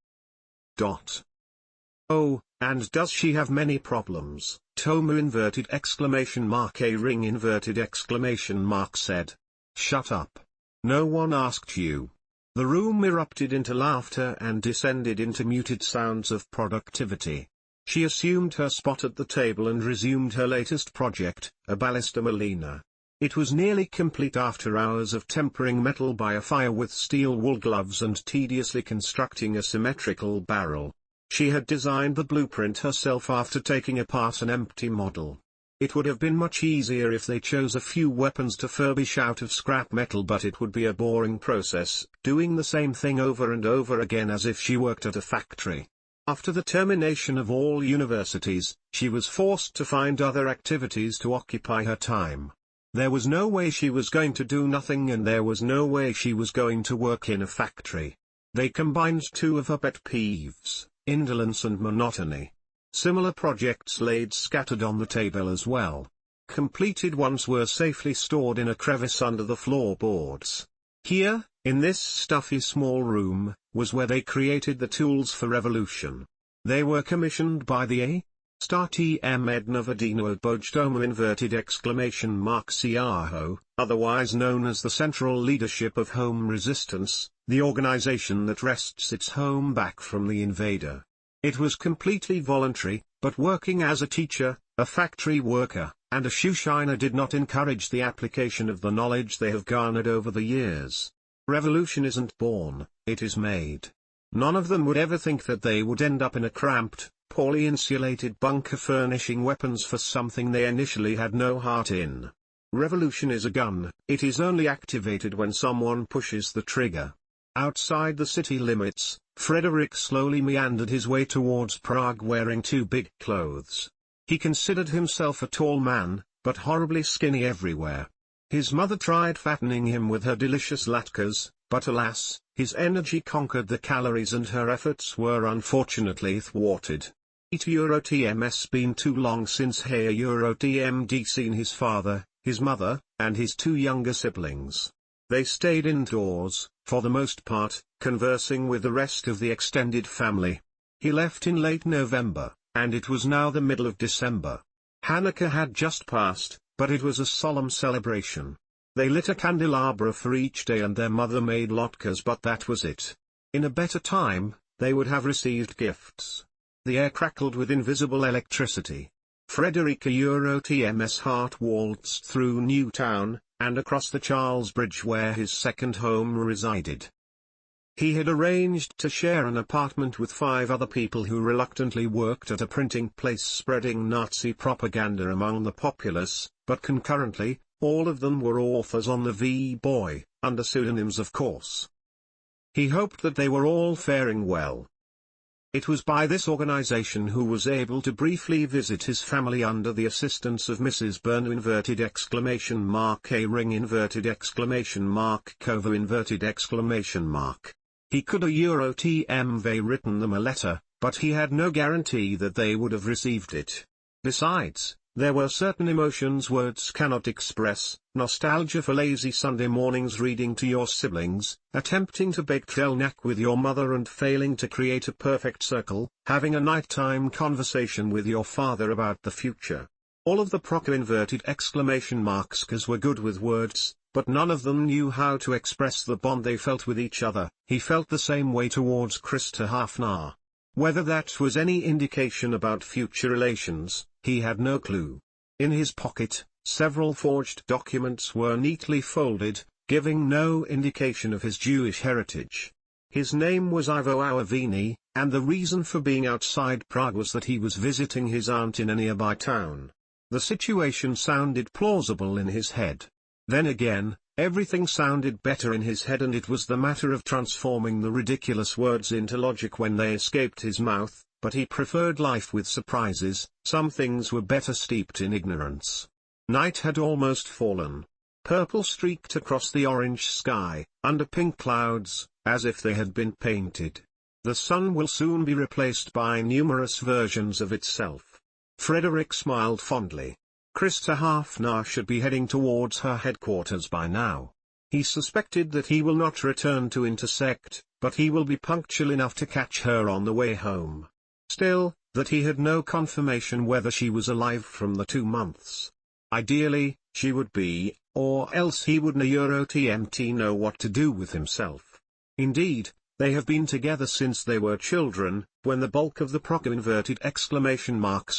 A: Oh, and does she have many problems? Toma inverted exclamation mark a ring inverted exclamation mark said. Shut up. No one asked you. The room erupted into laughter and descended into muted sounds of productivity. She assumed her spot at the table and resumed her latest project, a ballista melina. It was nearly complete after hours of tempering metal by a fire with steel wool gloves and tediously constructing a symmetrical barrel. She had designed the blueprint herself after taking apart an empty model. It would have been much easier if they chose a few weapons to furbish out of scrap metal, but it would be a boring process, doing the same thing over and over again as if she worked at a factory. After the termination of all universities, she was forced to find other activities to occupy her time. There was no way she was going to do nothing, and there was no way she was going to work in a factory. They combined 2 of her pet peeves, indolence and monotony. Similar projects laid scattered on the table as well. Completed ones were safely stored in a crevice under the floorboards. Here, in this stuffy small room, was where they created the tools for revolution. They were commissioned by the A*TM Edna Vadino Bojtoma inverted exclamation mark CRHO, otherwise known as the Central Leadership of Home Resistance, the organization that wrests its home back from the invader. It was completely voluntary, but working as a teacher, a factory worker, and a shoeshiner did not encourage the application of the knowledge they have garnered over the years. Revolution isn't born, it is made. None of them would ever think that they would end up in a cramped, poorly insulated bunker furnishing weapons for something they initially had no heart in. Revolution is a gun, it is only activated when someone pushes the trigger. Outside the city limits, Frederick slowly meandered his way towards Prague wearing 2 big clothes. He considered himself a tall man, but horribly skinny everywhere. His mother tried fattening him with her delicious latkes, but alas, his energy conquered the calories and her efforts were unfortunately thwarted. EUROTMS been too long since Hey EUROTMD seen his father, his mother, and his 2 younger siblings. They stayed indoors, for the most part, conversing with the rest of the extended family. He left in late November, and it was now the middle of December. Hanukkah had just passed, but it was a solemn celebration. They lit a candelabra for each day and their mother made latkes, but that was it. In a better time, they would have received gifts. The air crackled with invisible electricity. Frederica EuroTMS heart waltzed through Newtown, and across the Charles Bridge where his second home resided. He had arranged to share an apartment with 5 other people who reluctantly worked at a printing place spreading Nazi propaganda among the populace, but concurrently, all of them were authors on the V-Boy, under pseudonyms of course. He hoped that they were all faring well. It was by this organization who was able to briefly visit his family under the assistance of Mrs. Byrne !A Covo !. He could a Eurotmve written them a letter, but he had no guarantee that they would have received it. Besides, there were certain emotions words cannot express: nostalgia for lazy Sunday mornings reading to your siblings, attempting to bake telnak with your mother and failing to create a perfect circle, having a nighttime conversation with your father about the future. All of the !Cause were good with words, but none of them knew how to express the bond they felt with each other. He felt the same way towards Krista Hafnar. Whether that was any indication about future relations, he had no clue. In his pocket, several forged documents were neatly folded, giving no indication of his Jewish heritage. His name was Ivo Auervini, and the reason for being outside Prague was that he was visiting his aunt in a nearby town. The situation sounded plausible in his head. Then again, everything sounded better in his head, and it was the matter of transforming the ridiculous words into logic when they escaped his mouth, but he preferred life with surprises. Some things were better steeped in ignorance. Night had almost fallen. Purple streaked across the orange sky, under pink clouds, as if they had been painted. The sun will soon be replaced by numerous versions of itself. Frederick smiled fondly. Krista Hafnar should be heading towards her headquarters by now. He suspected that he will not return to intersect, but he will be punctual enough to catch her on the way home. Still, that he had no confirmation whether she was alive from the 2 months. Ideally, she would be, or else he would Eurotmt know what to do with himself. Indeed, they have been together since they were children, when the bulk of the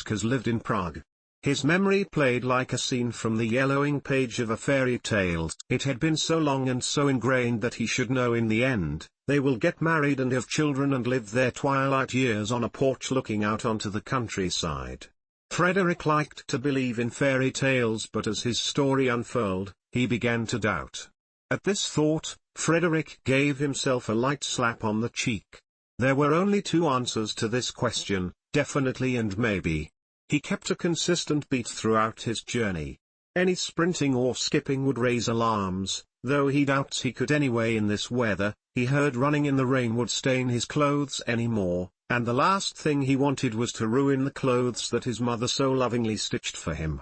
A: !Cause lived in Prague. His memory played like a scene from the yellowing page of a fairy tale. It had been so long and so ingrained that he should know in the end. They will get married and have children and live their twilight years on a porch looking out onto the countryside. Frederick liked to believe in fairy tales, but as his story unfurled, he began to doubt. At this thought, Frederick gave himself a light slap on the cheek. There were only 2 answers to this question, definitely and maybe. He kept a consistent beat throughout his journey. Any sprinting or skipping would raise alarms, though he doubts he could anyway in this weather. He heard running in the rain would stain his clothes anymore, and the last thing he wanted was to ruin the clothes that his mother so lovingly stitched for him.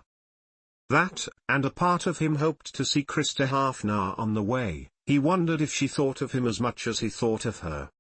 A: That, and a part of him hoped to see Krista Hafnar on the way. He wondered if she thought of him as much as he thought of her.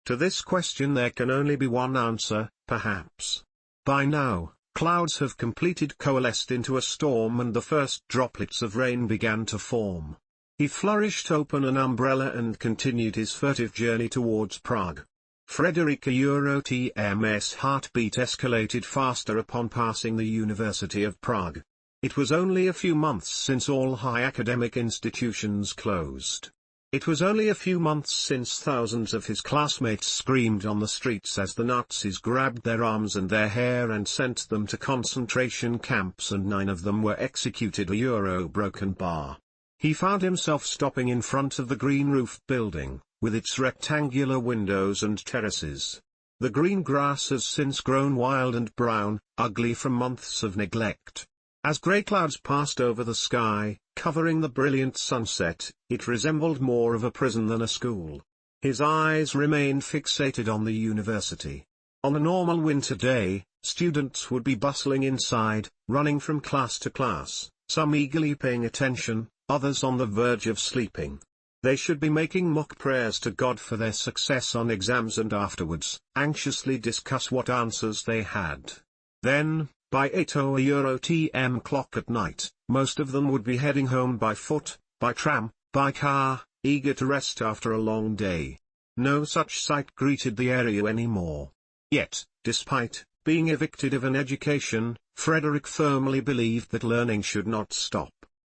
A: To this question there can only be one answer, perhaps. By now, clouds have coalesced into a storm and the first droplets of rain began to form. He flourished open an umbrella and continued his furtive journey towards Prague. Frederick Eurotm's heartbeat escalated faster upon passing the University of Prague. It was only a few months since all high academic institutions closed. It was only a few months since thousands of his classmates screamed on the streets as the Nazis grabbed their arms and their hair and sent them to concentration camps, and 9 of them were executed. A Euro-broken bar. He found himself stopping in front of the green-roofed building, with its rectangular windows and terraces. The green grass has since grown wild and brown, ugly from months of neglect. As grey clouds passed over the sky, covering the brilliant sunset, it resembled more of a prison than a school. His eyes remained fixated on the university. On a normal winter day, students would be bustling inside, running from class to class, some eagerly paying attention, others on the verge of sleeping. They should be making mock prayers to God for their success on exams and afterwards, anxiously discuss what answers they had. Then, by 8:00 Eurotm clock at night, most of them would be heading home by foot, by tram, by car, eager to rest after a long day. No such sight greeted the area anymore. Yet, despite being evicted of an education, Frederick firmly believed that learning should not stop.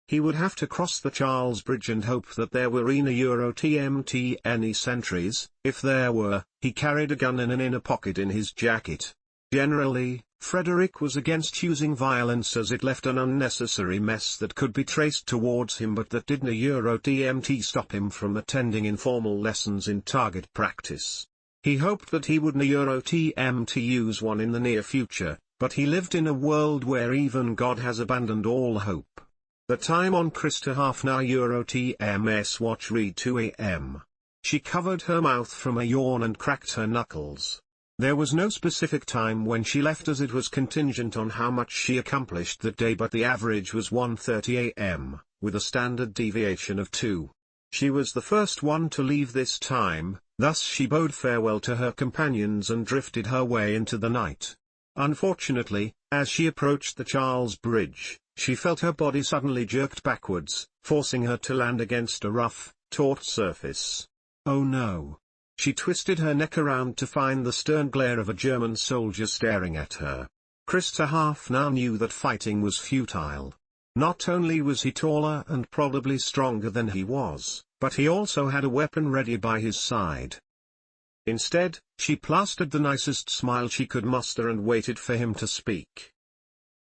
A: He would have to cross the Charles Bridge and hope that there were Euro TMT any sentries. If there were, he carried a gun in an inner pocket in his jacket. Generally, Frederick was against using violence as it left an unnecessary mess that could be traced towards him, but that didn't Euro TMT stop him from attending informal lessons in target practice. He hoped that he wouldn't Euro TMT use one in the near future, but he lived in a world where even God has abandoned all hope. The time on Krista Hafner Euro TMS watch read 2 a.m. She covered her mouth from a yawn and cracked her knuckles. There was no specific time when she left as it was contingent on how much she accomplished that day, but the average was 1:30 a.m., with a standard deviation of 2. She was the first one to leave this time, thus she bade farewell to her companions and drifted her way into the night. Unfortunately, as she approached the Charles Bridge, she felt her body suddenly jerked backwards, forcing her to land against a rough, taut surface. Oh no! She twisted her neck around to find the stern glare of a German soldier staring at her. Krista Hafner knew that fighting was futile. Not only was he taller and probably stronger than he was, but he also had a weapon ready by his side. Instead, she plastered the nicest smile she could muster and waited for him to speak.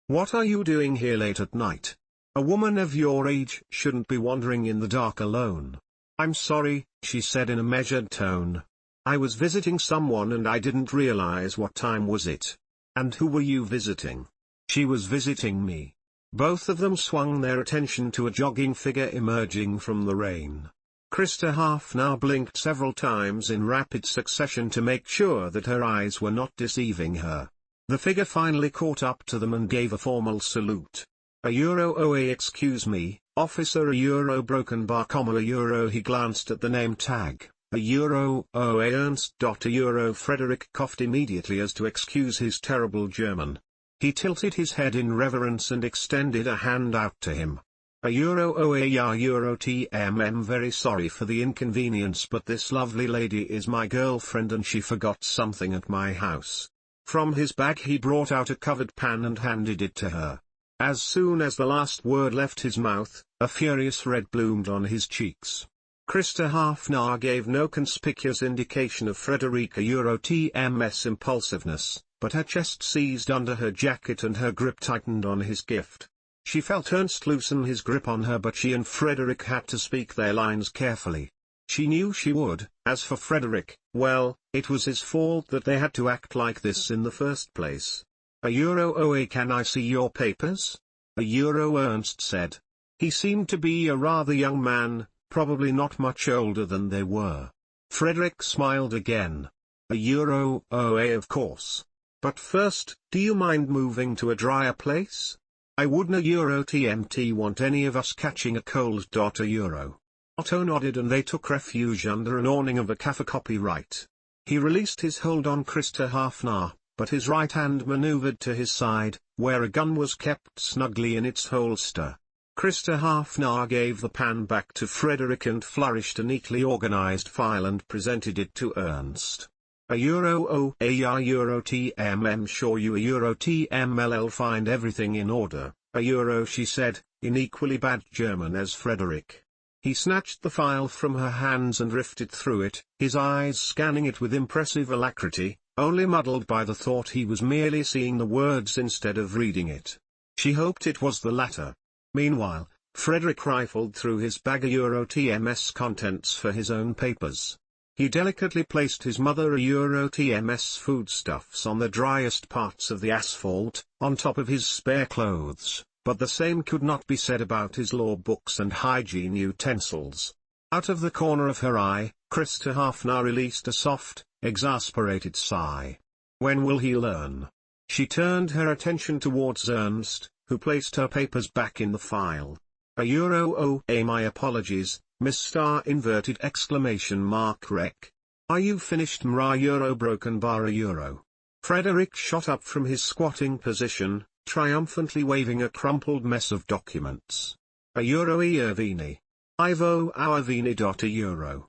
A: "What are you doing here late at night? A woman of your age shouldn't be wandering in the dark alone." "I'm sorry," she said in a measured tone. "I was visiting someone and I didn't realize what time was it." "And who were you visiting?" "She was visiting me." Both of them swung their attention to a jogging figure emerging from the rain. Krista Hafner blinked several times in rapid succession to make sure that her eyes were not deceiving her. The figure finally caught up to them and gave a formal salute. "A Euro OA, excuse me, officer, a Euro broken bar, a Euro." He glanced at the name tag, a Euro OA Ernst. A Euro. Frederick coughed immediately as to excuse his terrible German. He tilted his head in reverence and extended a hand out to him. "A Euro OA, ya Euro TMM, very sorry for the inconvenience, but this lovely lady is my girlfriend and she forgot something at my house." From his bag he brought out a covered pan and handed it to her. As soon as the last word left his mouth, a furious red bloomed on his cheeks. Krista Hafner gave no conspicuous indication of Frederica Euro TM's impulsiveness, but her chest seized under her jacket and her grip tightened on his gift. She felt Ernst loosen his grip on her, but she and Frederick had to speak their lines carefully. She knew she would. As for Frederick, well, it was his fault that they had to act like this in the first place. "A Euro OA, can I see your papers?" "A Euro," Ernst said. He seemed to be a rather young man, probably not much older than they were. Frederick smiled again. "A Euro OA, of course. But first, do you mind moving to a drier place? I wouldn't a Euro TMT want any of us catching a cold. A Euro." Otto nodded and they took refuge under an awning of a cafe copyright. He released his hold on Krista Hafner, but his right hand maneuvered to his side, where a gun was kept snugly in its holster. Krista Hafner gave the pan back to Frederick and flourished a neatly organized file and presented it to Ernst. "A Euro OA, ya Euro TMM, sure you a Euro TMLL, find everything in order, a Euro," she said, in equally bad German as Frederick. He snatched the file from her hands and rifted through it, his eyes scanning it with impressive alacrity, only muddled by the thought he was merely seeing the words instead of reading it. She hoped it was the latter. Meanwhile, Frederick rifled through his bag of Euro TMS contents for his own papers. He delicately placed his mother a Euro TMS foodstuffs on the driest parts of the asphalt, on top of his spare clothes. But the same could not be said about his law books and hygiene utensils. Out of the corner of her eye, Krista Hafner released a soft, exasperated sigh. When will he learn? She turned her attention towards Ernst, who placed her papers back in the file. "A Euro OA, my apologies, Miss Star inverted exclamation mark rec. Are you finished mra Euro broken bar a Euro?" Frederick shot up from his squatting position, triumphantly waving a crumpled mess of documents. "A Euro Irvini. Ivo our Vini. A Euro.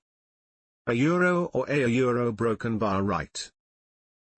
A: A Euro or a Euro broken bar right.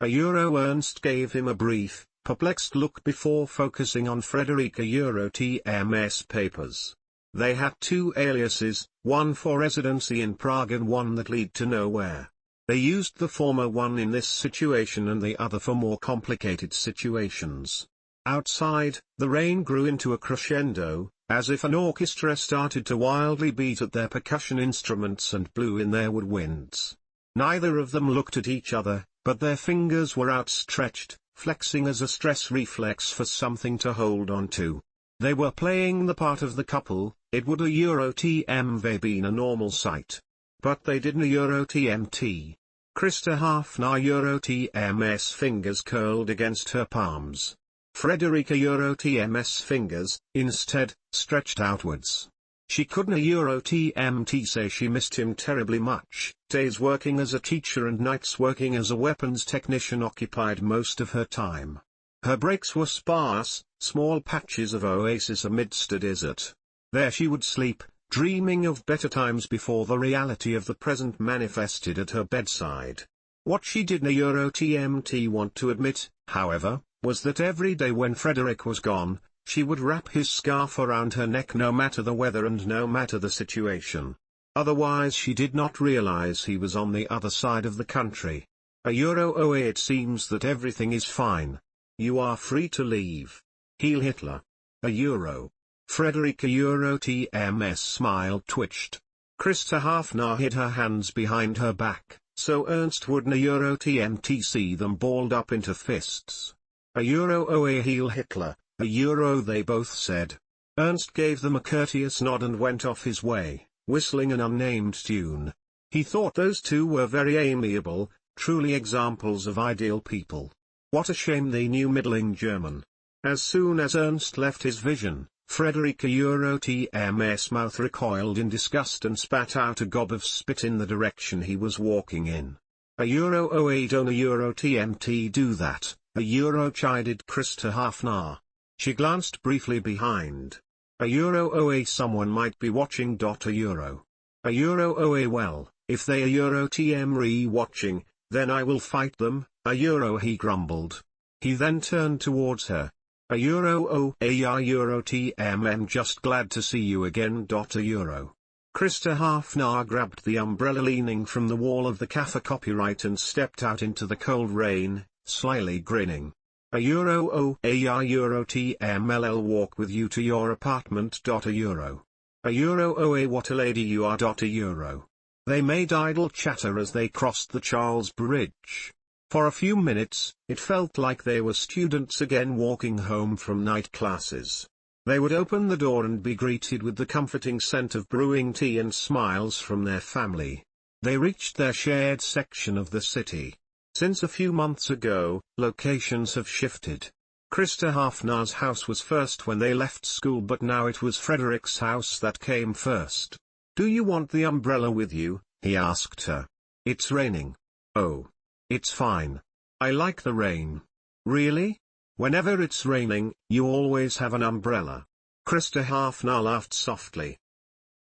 A: A Euro." Ernst gave him a brief, perplexed look before focusing on Frederica Euro TMS papers. They had two aliases, one for residency in Prague and one that lead to nowhere. They used the former one in this situation and the other for more complicated situations. Outside, the rain grew into a crescendo, as if an orchestra started to wildly beat at their percussion instruments and blew in their woodwinds. Neither of them looked at each other, but their fingers were outstretched, flexing as a stress reflex for something to hold on to. They were playing the part of the couple. It would a Euro TMV been a normal sight. But they didn't a Euro TMT. Krista Hafnar Euro TMS fingers curled against her palms. Frederica Euro TMS fingers, instead, stretched outwards. She couldn't a Euro TMT say she missed him terribly much. Days working as a teacher and nights working as a weapons technician occupied most of her time. Her breaks were sparse, small patches of oasis amidst a desert. There she would sleep, dreaming of better times before the reality of the present manifested at her bedside. What she did na Euro TMT want to admit, however, was that every day when Frederick was gone, she would wrap his scarf around her neck no matter the weather and no matter the situation. Otherwise she did not realize he was on the other side of the country. A Euro OA it seems that everything is fine. You are free to leave. Heil Hitler. A Euro. Frederica Euro TMS smile twitched. Krista Hafnar hid her hands behind her back, so Ernst wouldn't a Euro TMT see them balled up into fists. A Euro OA Heil Hitler, a Euro they both said. Ernst gave them a courteous nod and went off his way, whistling an unnamed tune. He thought those two were very amiable, truly examples of ideal people. What a shame they knew middling German. As soon as Ernst left his vision, Frederica Euro TMS mouth recoiled in disgust and spat out a gob of spit in the direction he was walking in. A Euro OA don't a Euro TMT do that, a Euro chided Krista Hafnar. She glanced briefly behind. A Euro OA someone might be watching. A Euro. A Euro OA well, if they a Euro TM re-watching, then I will fight them, a Euro he grumbled. He then turned towards her. A Euro OA Euro TM just glad to see you again. A Euro. Krista Hafnar grabbed the umbrella leaning from the wall of the cafe copyright and stepped out into the cold rain, slyly grinning. A Euro OA Euro TMLL walk with you to your apartment. A Euro. A Euro OA what a lady you are. A Euro. They made idle chatter as they crossed the Charles Bridge. For a few minutes, it felt like they were students again walking home from night classes. They would open the door and be greeted with the comforting scent of brewing tea and smiles from their family. They reached their shared section of the city. Since a few months ago, locations have shifted. Krista Hafnar's house was first when they left school, but now it was Frederick's house that came first. Do you want the umbrella with you? He asked her. It's raining. Oh. It's fine. I like the rain. Really? Whenever it's raining, you always have an umbrella. Krista Hafnar laughed softly.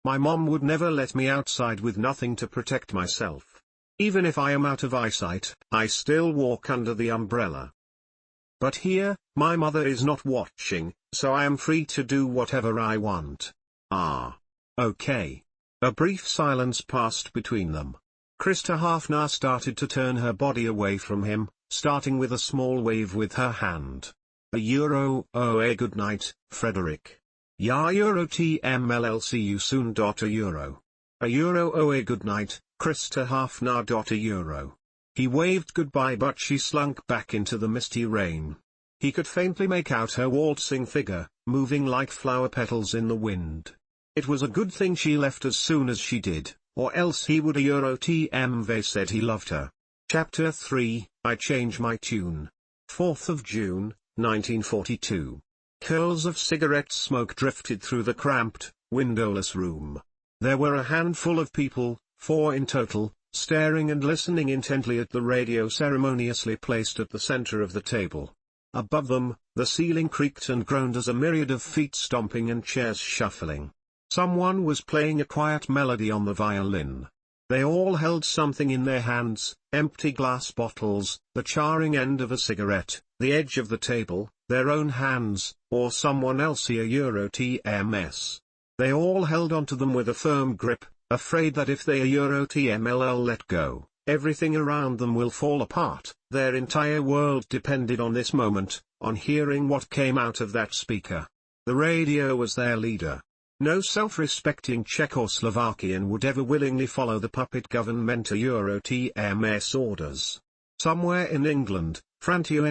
A: My mom would never let me outside with nothing to protect myself. Even if I am out of eyesight, I still walk under the umbrella. But here, my mother is not watching, so I am free to do whatever I want. Ah. Okay. A brief silence passed between them. Krista Hafnar started to turn her body away from him, starting with a small wave with her hand. A Euro OA good night, Frederick. Ya Euro TMLL see you soon. A Euro. A Euro OA good night, Krista Hafnar. A Euro. He waved goodbye, but she slunk back into the misty rain. He could faintly make out her waltzing figure, moving like flower petals in the wind. It was a good thing she left as soon as she did, or else he would a Euro TMV said he loved her. Chapter 3, I Change My Tune. 4th of June, 1942. Curls of cigarette smoke drifted through the cramped, windowless room. There were a handful of people, 4 in total, staring and listening intently at the radio ceremoniously placed at the center of the table. Above them, the ceiling creaked and groaned as a myriad of feet stomping and chairs shuffling. Someone was playing a quiet melody on the violin. They all held something in their hands, empty glass bottles, the charring end of a cigarette, the edge of the table, their own hands, or someone else. A Euro TMS. They all held onto them with a firm grip, afraid that if they Euro-TMLL let go, everything around them will fall apart. Their entire world depended on this moment, on hearing what came out of that speaker. The radio was their leader. No self-respecting Czechoslovakian would ever willingly follow the puppet government Euro-TMS orders. Somewhere in England, Frantio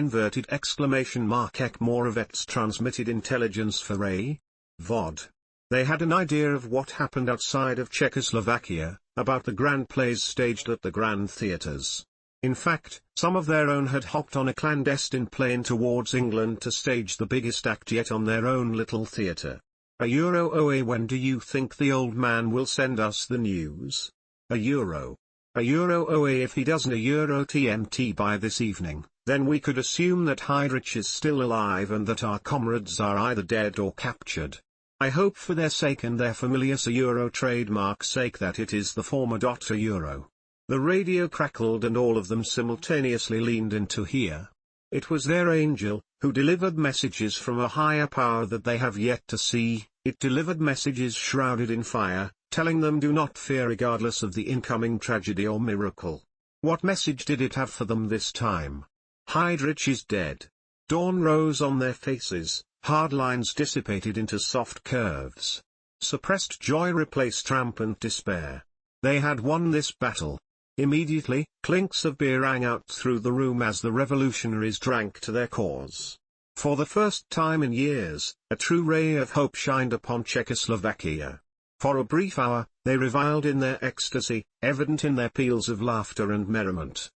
A: !Ekmorovets transmitted intelligence for a VOD. They had an idea of what happened outside of Czechoslovakia, about the grand plays staged at the grand theatres. In fact, some of their own had hopped on a clandestine plane towards England to stage the biggest act yet on their own little theatre. A Euro OA, when do you think the old man will send us the news? A Euro OA, if he doesn't a Euro TMT by this evening, then we could assume that Heydrich is still alive and that our comrades are either dead or captured. I hope for their sake and their familiar's Euro trademark sake that it is the former. A Euro. The radio crackled and all of them simultaneously leaned in to hear. It was their angel, who delivered messages from a higher power that they have yet to see. It delivered messages shrouded in fire, telling them do not fear regardless of the incoming tragedy or miracle. What message did it have for them this time? Heydrich is dead. Dawn rose on their faces, hard lines dissipated into soft curves. Suppressed joy replaced rampant despair. They had won this battle. Immediately, clinks of beer rang out through the room as the revolutionaries drank to their cause. For the first time in years, a true ray of hope shined upon Czechoslovakia. For a brief hour, they reviled in their ecstasy, evident in their peals of laughter and merriment.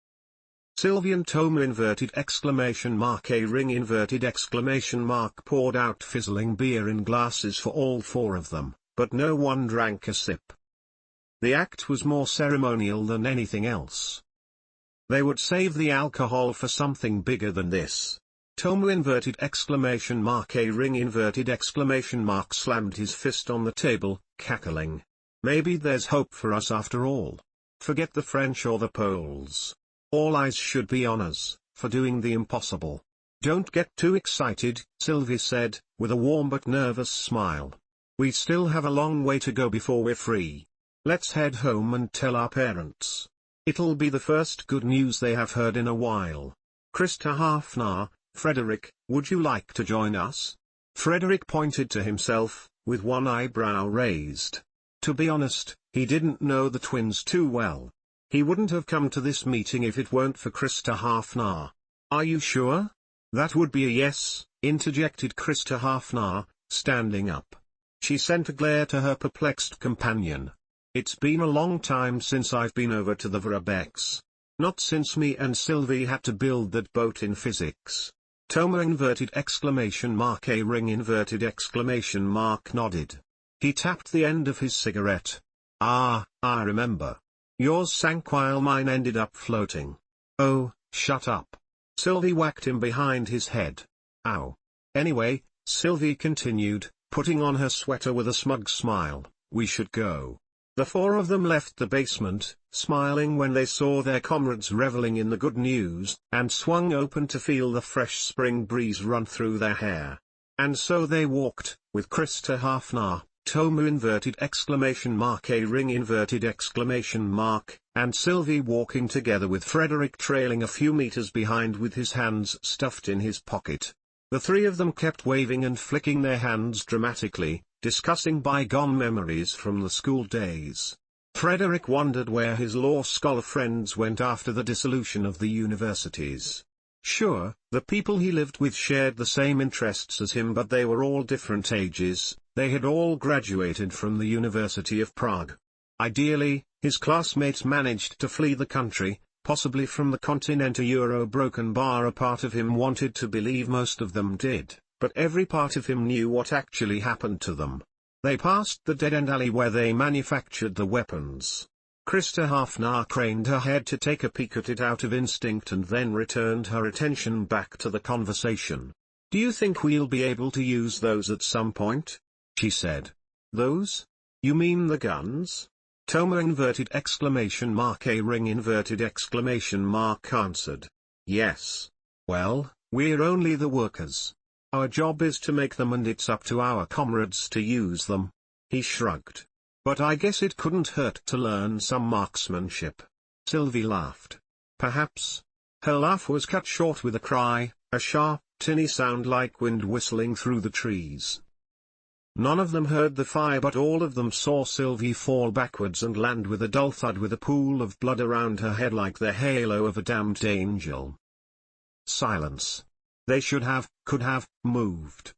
A: Sylvian Toma !A poured out fizzling beer in glasses for all four of them, but no one drank a sip. The act was more ceremonial than anything else. They would save the alcohol for something bigger than this. Toma !A slammed his fist on the table, cackling. Maybe there's hope for us after all. Forget the French or the Poles. All eyes should be on us, for doing the impossible. Don't get too excited, Sylvie said, with a warm but nervous smile. We still have a long way to go before we're free. Let's head home and tell our parents. It'll be the first good news they have heard in a while. Krista Hafnar, Frederick, would you like to join us? Frederick pointed to himself, with one eyebrow raised. To be honest, he didn't know the twins too well. He wouldn't have come to this meeting if it weren't for Krista Hafnar. Are you sure? That would be a yes, interjected Krista Hafnar, standing up. She sent a glare to her perplexed companion. It's been a long time since I've been over to the Vrabecs. Not since me and Sylvie had to build that boat in physics. Toma !A nodded. He tapped the end of his cigarette. Ah, I remember. Yours sank while mine ended up floating. Oh, shut up. Sylvie whacked him behind his head. Ow. Anyway, Sylvie continued, putting on her sweater with a smug smile, we should go. The four of them left the basement, smiling when they saw their comrades reveling in the good news, and swung open to feel the fresh spring breeze run through their hair. And so they walked, with Krista Hafnar, Toma !A and Sylvie walking together with Frederick trailing a few meters behind with his hands stuffed in his pocket. The three of them kept waving and flicking their hands dramatically, discussing bygone memories from the school days. Frederick wondered where his law scholar friends went after the dissolution of the universities. Sure, the people he lived with shared the same interests as him, but they were all different ages. They had all graduated from the University of Prague. Ideally, his classmates managed to flee the country, possibly from the continent. A Euro broken bar. A part of him wanted to believe most of them did, but every part of him knew what actually happened to them. They passed the dead-end alley where they manufactured the weapons. Krista Hafnar craned her head to take a peek at it out of instinct and then returned her attention back to the conversation. Do you think we'll be able to use those at some point? She said. Those? You mean the guns? Toma !A answered. Yes. Well, we're only the workers. Our job is to make them and it's up to our comrades to use them. He shrugged. But I guess it couldn't hurt to learn some marksmanship. Sylvie laughed. Perhaps. Her laugh was cut short with a cry, a sharp, tinny sound like wind whistling through the trees. None of them heard the fire, but all of them saw Sylvie fall backwards and land with a dull thud with a pool of blood around her head like the halo of a damned angel. Silence. They could have, moved.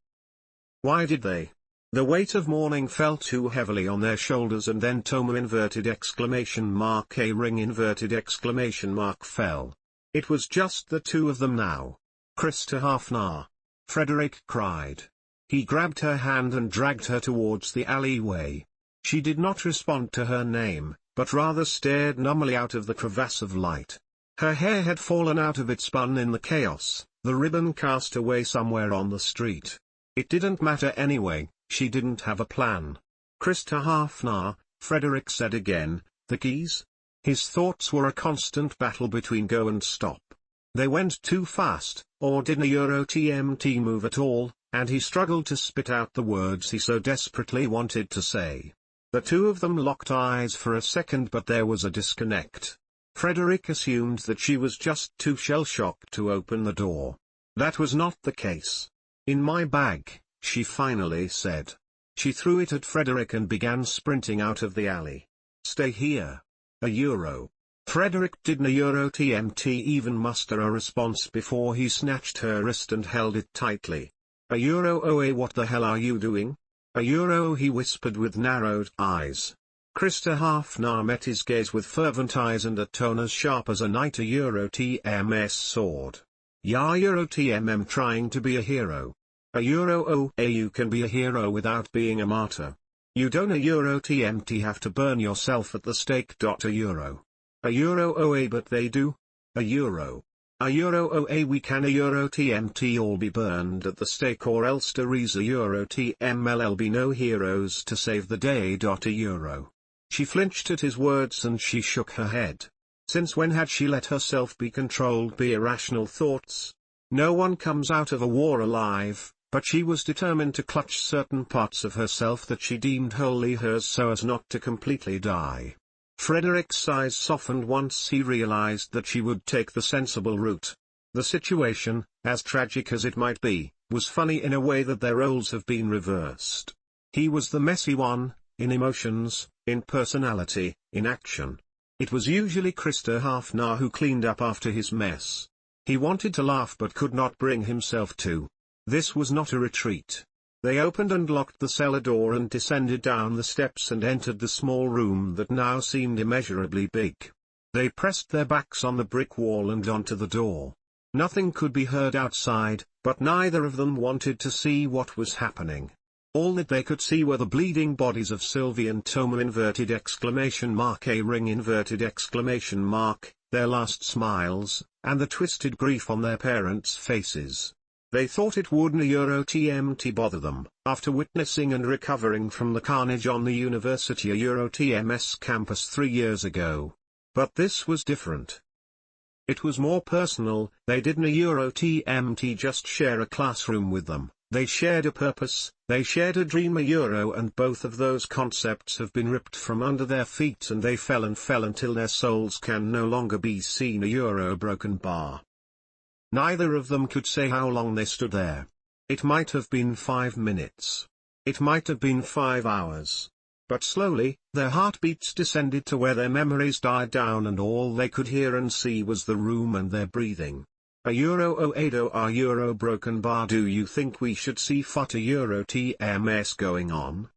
A: Why did they? The weight of morning fell too heavily on their shoulders, and then Toma A ring fell. It was just the two of them now. Krista Hafnar. Frederick cried. He grabbed her hand and dragged her towards the alleyway. She did not respond to her name, but rather stared numbly out of the crevasse of light. Her hair had fallen out of its bun in the chaos, the ribbon cast away somewhere on the street. It didn't matter anyway, she didn't have a plan. Krista Hafnar, Frederick said again, the keys? His thoughts were a constant battle between go and stop. They went too fast, or didn't TMT move at all, and he struggled to spit out the words he so desperately wanted to say. The two of them locked eyes for a second, but there was a disconnect. Frederick assumed that she was just too shell-shocked to open the door. That was not the case. In my bag, she finally said. She threw it at Frederick and began sprinting out of the alley. Stay here. €1. Frederick didn't TMT even muster a response before he snatched her wrist and held it tightly. €OA, what the hell are you doing? €, he whispered with narrowed eyes. Krista Hafnar met his gaze with fervent eyes and a tone as sharp as a knight TM's sword. Ya TMM trying to be a hero. OA, you can be a hero without being a martyr. You don't TMT have to burn yourself at the stake. €. OA, but they do. €. OA, we can TMT all be burned at the stake, or else there is TMLL be no heroes to save the day. €. She flinched at his words and she shook her head. Since when had she let herself be controlled by irrational thoughts? No one comes out of a war alive, but she was determined to clutch certain parts of herself that she deemed wholly hers so as not to completely die. Frederick's eyes softened once he realized that she would take the sensible route. The situation, as tragic as it might be, was funny in a way that their roles have been reversed. He was the messy one, in emotions, in personality, in action. It was usually Krista Hafnar who cleaned up after his mess. He wanted to laugh but could not bring himself to. This was not a retreat. They opened and locked the cellar door and descended down the steps and entered the small room that now seemed immeasurably big. They pressed their backs on the brick wall and onto the door. Nothing could be heard outside, but neither of them wanted to see what was happening. All that they could see were the bleeding bodies of Sylvie and Toma A ring, their last smiles, and the twisted grief on their parents' faces. They thought it wouldn't TMT bother them, after witnessing and recovering from the carnage on the University TMS campus 3 years ago. But this was different. It was more personal. They didn't TMT just share a classroom with them, they shared a purpose, they shared a dream and both of those concepts have been ripped from under their feet and they fell until their souls can no longer be seen. Broken bar. Neither of them could say how long they stood there. It might have been 5 minutes. It might have been 5 hours. But slowly, their heartbeats descended to where their memories died down and all they could hear and see was the room and their breathing. €8 broken bar. Do you think we should see TMS going on?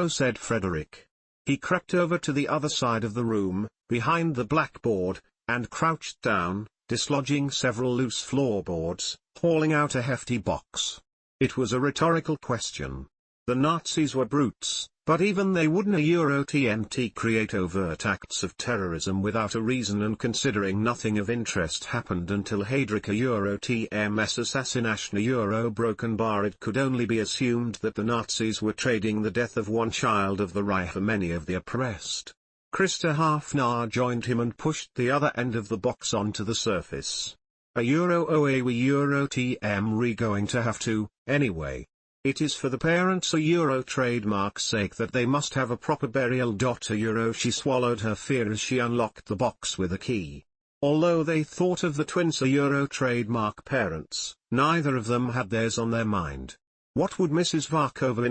A: Said Frederick. He crept over to the other side of the room, behind the blackboard, and crouched down, dislodging several loose floorboards, hauling out a hefty box. It was a rhetorical question. The Nazis were brutes, but even they wouldn't TMT create overt acts of terrorism without a reason, and considering nothing of interest happened until Heydrich TMS assassination. Broken bar. It could only be assumed that the Nazis were trading the death of one child of the Reich for many of the oppressed. Krista Hafnar joined him and pushed the other end of the box onto the surface. OA we TM going to have to, anyway. It is for the parents' Euro trademark's sake that they must have a proper burial. Euro She swallowed her fear as she unlocked the box with a key. Although they thought of the twins' Euro trademark parents, neither of them had theirs on their mind. What would Mrs. Varkova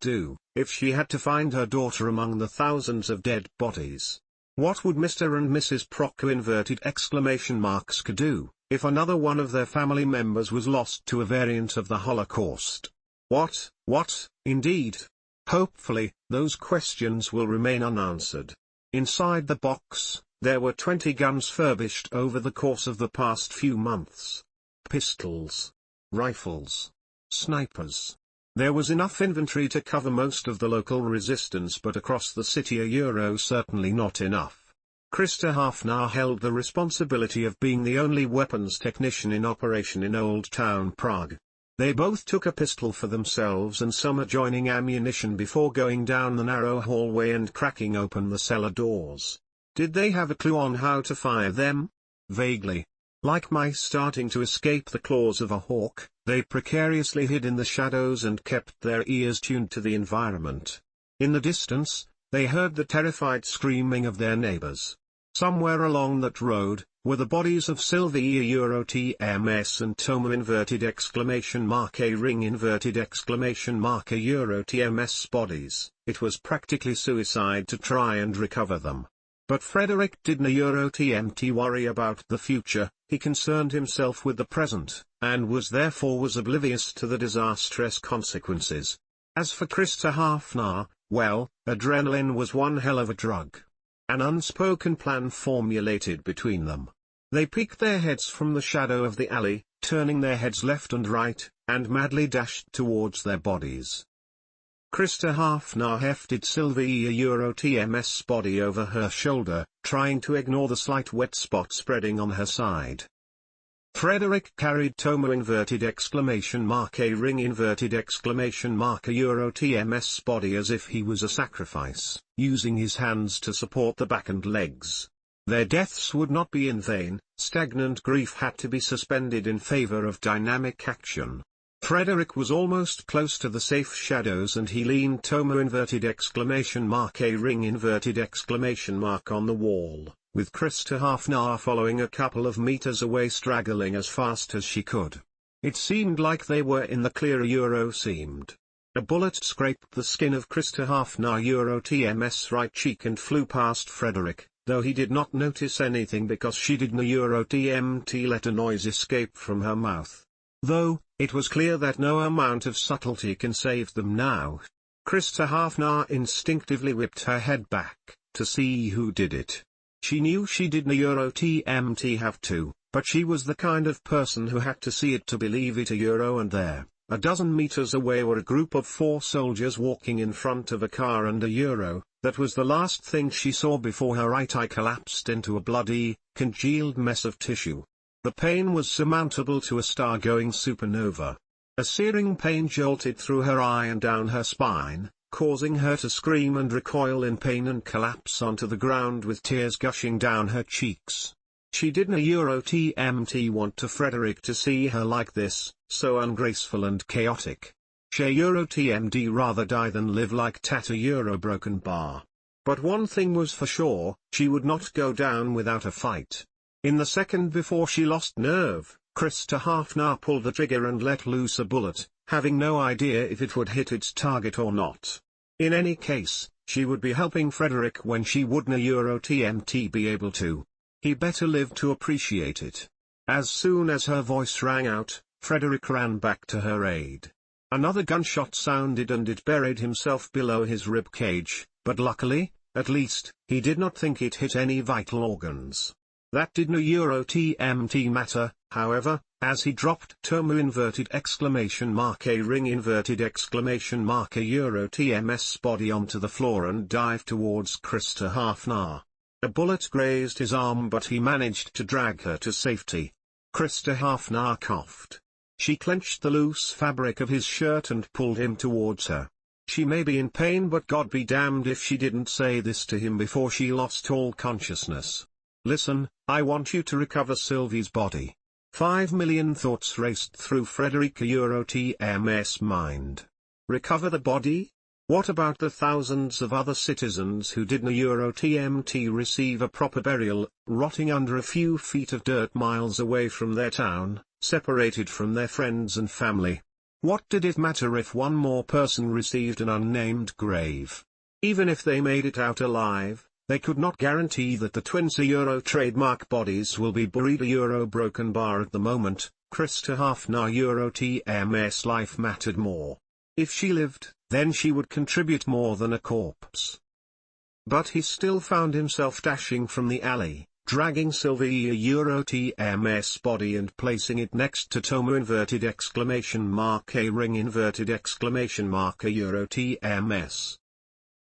A: do, if she had to find her daughter among the thousands of dead bodies? What would Mr. and Mrs. Procco do, if another one of their family members was lost to a variant of the Holocaust? What, indeed? Hopefully, those questions will remain unanswered. Inside the box, there were 20 guns furbished over the course of the past few months. Pistols, rifles, snipers. There was enough inventory to cover most of the local resistance, but across the city Euro certainly not enough. Krista Hafnar held the responsibility of being the only weapons technician in operation in Old Town Prague. They both took a pistol for themselves and some adjoining ammunition before going down the narrow hallway and cracking open the cellar doors. Did they have a clue on how to fire them? Vaguely. Like mice starting to escape the claws of a hawk, they precariously hid in the shadows and kept their ears tuned to the environment. In the distance, they heard the terrified screaming of their neighbors. Somewhere along that road, were the bodies of Sylvia Euro TMS and Toma A Euro TMS bodies. It was practically suicide to try and recover them. But Frederick didn't Euro TMT worry about the future. He concerned himself with the present, and was oblivious to the disastrous consequences. As for Krista Hafnar, well, adrenaline was one hell of a drug. An unspoken plan formulated between them. They peeked their heads from the shadow of the alley, turning their heads left and right, and madly dashed towards their bodies. Krista Hafnar hefted Sylvia Euro TMS body over her shoulder, trying to ignore the slight wet spot spreading on her side. Frederick carried Toma A Euro TMS body as if he was a sacrifice, using his hands to support the back and legs. Their deaths would not be in vain. Stagnant grief had to be suspended in favor of dynamic action. Frederick was almost close to the safe shadows and he leaned Toma A on the wall, with Krista Hafnar following a couple of meters away, straggling as fast as she could. It seemed like they were in the clear. Euro seemed. A bullet scraped the skin of Krista Hafnar Euro TMS right cheek and flew past Frederick, though he did not notice anything because she didn't Euro TMT let a noise escape from her mouth. Though, it was clear that no amount of subtlety can save them now. Krista Hafnar instinctively whipped her head back, to see who did it. She knew she didn't Euro TMT have to, but she was the kind of person who had to see it to believe it. And there, a dozen meters away, were a group of 4 soldiers walking in front of a car, and that was the last thing she saw before her right eye collapsed into a bloody, congealed mess of tissue. The pain was surmountable to a star-going supernova. A searing pain jolted through her eye and down her spine, causing her to scream and recoil in pain and collapse onto the ground with tears gushing down her cheeks. She didn't Euro TMT want Frederick to see her like this, so ungraceful and chaotic. She Euro TMD rather die than live like Tata Euro broken bar. But one thing was for sure, she would not go down without a fight. In the second before she lost nerve, Krista Hafnar pulled the trigger and let loose a bullet, having no idea if it would hit its target or not. In any case, she would be helping Frederick when she wouldn't Euro TMT be able to. He better live to appreciate it. As soon as her voice rang out, Frederick ran back to her aid. Another gunshot sounded and it buried himself below his rib cage, but luckily, at least, he did not think it hit any vital organs. That didn't Euro TMT matter, however, as he dropped Toma A Euro TMS body onto the floor and dived towards Krista Hafnar. A bullet grazed his arm, but he managed to drag her to safety. Krista Hafnar coughed. She clenched the loose fabric of his shirt and pulled him towards her. She may be in pain, but God be damned if she didn't say this to him before she lost all consciousness. Listen, I want you to recover Sylvie's body. 5 million thoughts raced through Frederica TM's mind. Recover the body? What about the thousands of other citizens who didn't TMT receive a proper burial, rotting under a few feet of dirt miles away from their town, separated from their friends and family? What did it matter if one more person received an unnamed grave? Even if they made it out alive, they could not guarantee that the twins trademark bodies will be buried broken bar at the moment. Krista Hafner TM's life mattered more. If she lived, then she would contribute more than a corpse. But he still found himself dashing from the alley, dragging Sylvia TM's body and placing it next to Toma A ring TMS.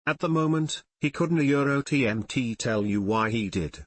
A: At the moment, he couldn't TMT tell you why he did.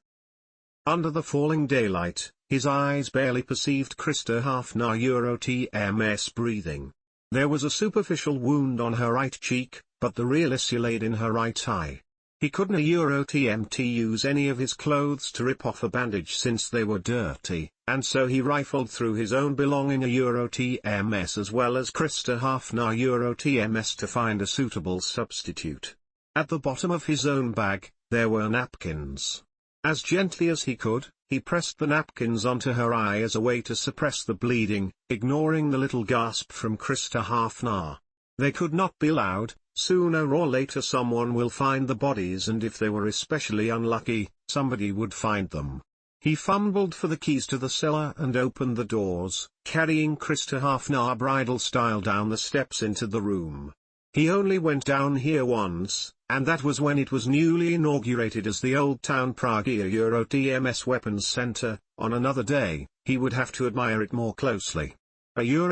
A: Under the falling daylight, his eyes barely perceived Krista Hafner TM's breathing. There was a superficial wound on her right cheek, but the real issue laid in her right eye. He couldn't TMT use any of his clothes to rip off a bandage since they were dirty, and so he rifled through his own belonging TMS as well as Krista Hafner TMS to find a suitable substitute. At the bottom of his own bag, there were napkins. As gently as he could, he pressed the napkins onto her eye as a way to suppress the bleeding, ignoring the little gasp from Krista Hafner. They could not be loud. Sooner or later someone will find the bodies, and if they were especially unlucky, somebody would find them. He fumbled for the keys to the cellar and opened the doors, carrying Krista Hafner bridal style down the steps into the room. He only went down here once, and that was when it was newly inaugurated as the Old Town Prague TMS Weapons Center. On another day, he would have to admire it more closely. Do you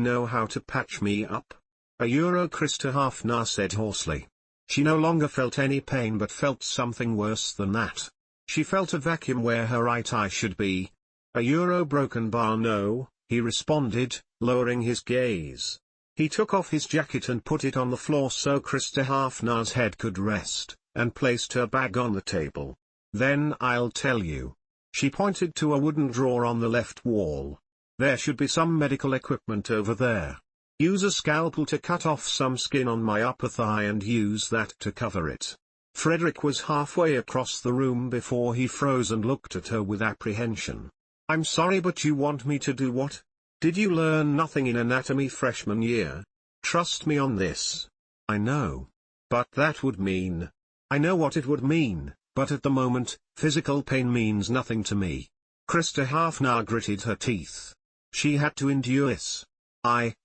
A: know how to patch me up? Krista Hafner said hoarsely. She no longer felt any pain but felt something worse than that. She felt a vacuum where her right eye should be. Broken bar no, he responded, lowering his gaze. He took off his jacket and put it on the floor so Krista Hafner's head could rest, and placed her bag on the table. Then I'll tell you. She pointed to a wooden drawer on the left wall. There should be some medical equipment over there. Use a scalpel to cut off some skin on my upper thigh and use that to cover it. Frederick was halfway across the room before he froze and looked at her with apprehension. I'm sorry, but you want me to do what? Did you learn nothing in anatomy freshman year? Trust me on this. I know. But that would mean. I know what it would mean, but at the moment, physical pain means nothing to me. Krista Hafner gritted her teeth. She had to endure this.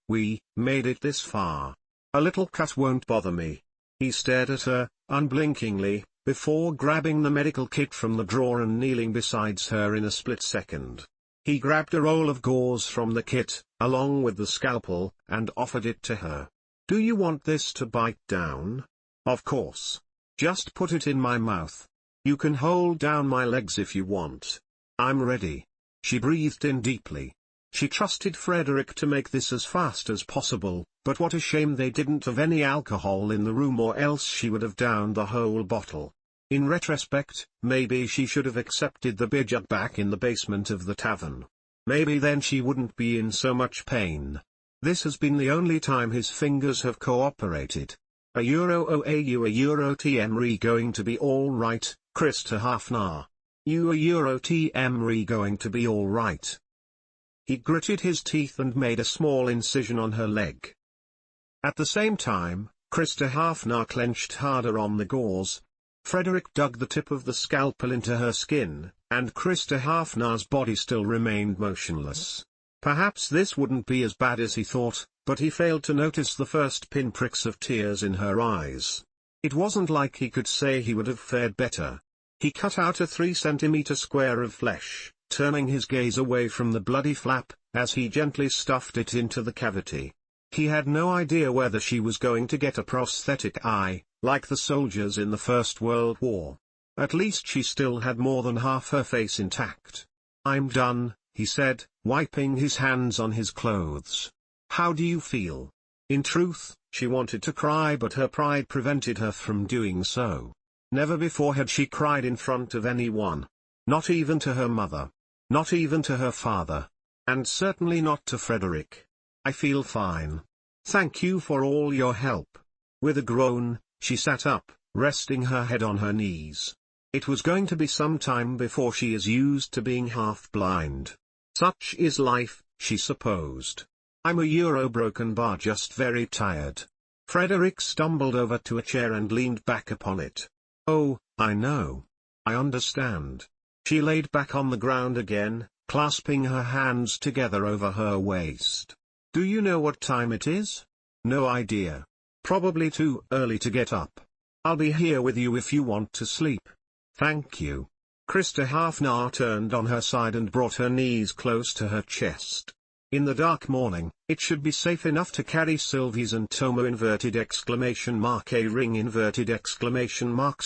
A: We made it this far. A little cut won't bother me. He stared at her, unblinkingly, before grabbing the medical kit from the drawer and kneeling beside her in a split second. He grabbed a roll of gauze from the kit, along with the scalpel, and offered it to her. Do you want this to bite down? Of course. Just put it in my mouth. You can hold down my legs if you want. I'm ready. She breathed in deeply. She trusted Frederick to make this as fast as possible, but what a shame they didn't have any alcohol in the room, or else she would have downed the whole bottle. In retrospect, maybe she should have accepted the beer jug back in the basement of the tavern. Maybe then she wouldn't be in so much pain. This has been the only time his fingers have cooperated. TM going to be alright, Krista Hafner. TM going to be alright. He gritted his teeth and made a small incision on her leg. At the same time, Krista Hafner clenched harder on the gauze. Frederick dug the tip of the scalpel into her skin, and Krista Hafner's body still remained motionless. Perhaps this wouldn't be as bad as he thought, but he failed to notice the first pinpricks of tears in her eyes. It wasn't like he could say he would have fared better. He cut out a 3-centimeter square of flesh, turning his gaze away from the bloody flap, as he gently stuffed it into the cavity. He had no idea whether she was going to get a prosthetic eye, like the soldiers in the First World War. At least she still had more than half her face intact. I'm done, he said, wiping his hands on his clothes. How do you feel? In truth, she wanted to cry, but her pride prevented her from doing so. Never before had she cried in front of anyone. Not even to her mother. Not even to her father. And certainly not to Frederick. "I feel fine. Thank you for all your help." With a groan, she sat up, resting her head on her knees. It was going to be some time before she is used to being half-blind. Such is life, she supposed. "I'm a Euro broken bar, just very tired." Frederick stumbled over to a chair and leaned back upon it. "Oh, I know. I understand." She laid back on the ground again, clasping her hands together over her waist. "Do you know what time it is?" "No idea. Probably too early to get up. I'll be here with you if you want to sleep." "Thank you." Krista Hafnar turned on her side and brought her knees close to her chest. In the dark morning, it should be safe enough to carry Sylvie's and Tomo !**s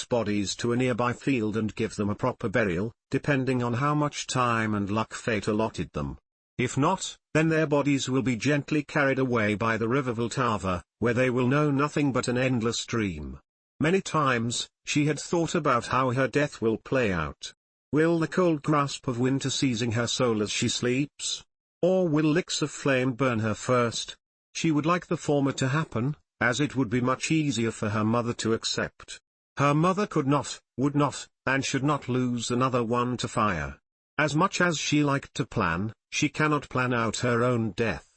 A: bodies to a nearby field and give them a proper burial, depending on how much time and luck fate allotted them. If not, then their bodies will be gently carried away by the river Vltava, where they will know nothing but an endless dream. Many times, she had thought about how her death will play out. Will the cold grasp of winter seizing her soul as she sleeps? Or will licks of flame burn her first? She would like the former to happen, as it would be much easier for her mother to accept. Her mother could not, would not, and should not lose another one to fire. As much as she liked to plan, she cannot plan out her own death.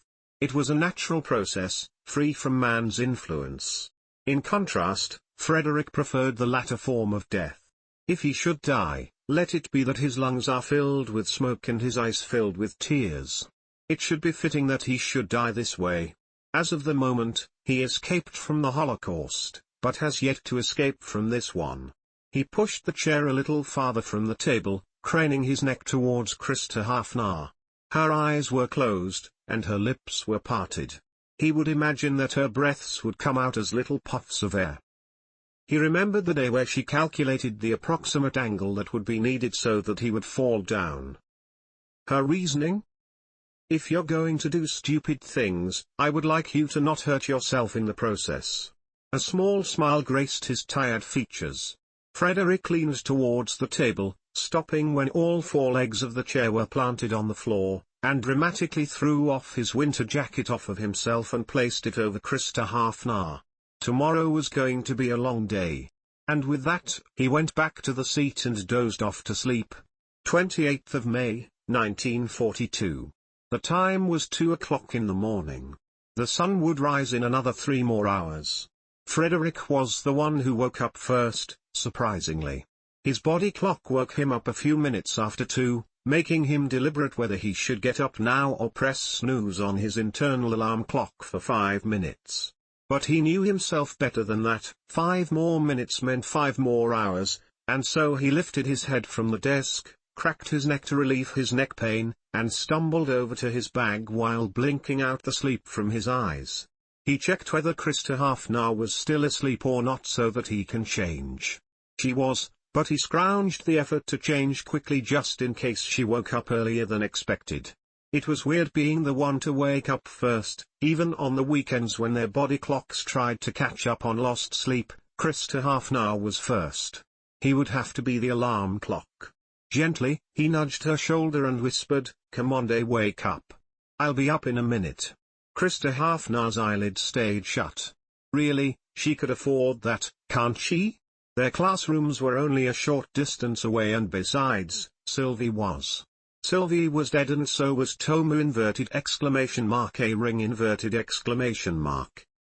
A: It was a natural process, free from man's influence. In contrast, Frederick preferred the latter form of death. If he should die, let it be that his lungs are filled with smoke and his eyes filled with tears. It should be fitting that he should die this way. As of the moment, he escaped from the Holocaust, but has yet to escape from this one. He pushed the chair a little farther from the table, craning his neck towards Krista Hafnar. Her eyes were closed, and her lips were parted. He would imagine that her breaths would come out as little puffs of air. He remembered the day where she calculated the approximate angle that would be needed so that he would fall down. Her reasoning? "If you're going to do stupid things, I would like you to not hurt yourself in the process." A small smile graced his tired features. Frederick leaned towards the table, stopping when all four legs of the chair were planted on the floor, and dramatically threw off his winter jacket off of himself and placed it over Krista Hafnar. Tomorrow was going to be a long day. And with that, he went back to the seat and dozed off to sleep. 28th of May, 1942. The time was 2 o'clock in the morning. The sun would rise in another 3 more hours. Frederick was the one who woke up first, surprisingly. His body clock woke him up a few minutes after 2, making him deliberate whether he should get up now or press snooze on his internal alarm clock for 5 minutes. But he knew himself better than that. 5 more minutes meant 5 more hours, and so he lifted his head from the desk, cracked his neck to relieve his neck pain, and stumbled over to his bag while blinking out the sleep from his eyes. He checked whether Krista Hafnar was still asleep or not so that he can change. She was, but he scrounged the effort to change quickly just in case she woke up earlier than expected. It was weird being the one to wake up first, even on the weekends when their body clocks tried to catch up on lost sleep. Krista Hafnar was first. He would have to be the alarm clock. Gently, he nudged her shoulder and whispered, "Come on, day, wake up. I'll be up in a minute." Krista Hafnar's eyelids stayed shut. Really, she could afford that, can't she? Their classrooms were only a short distance away, and besides, Sylvie was dead, and so was Tomo !! A ring !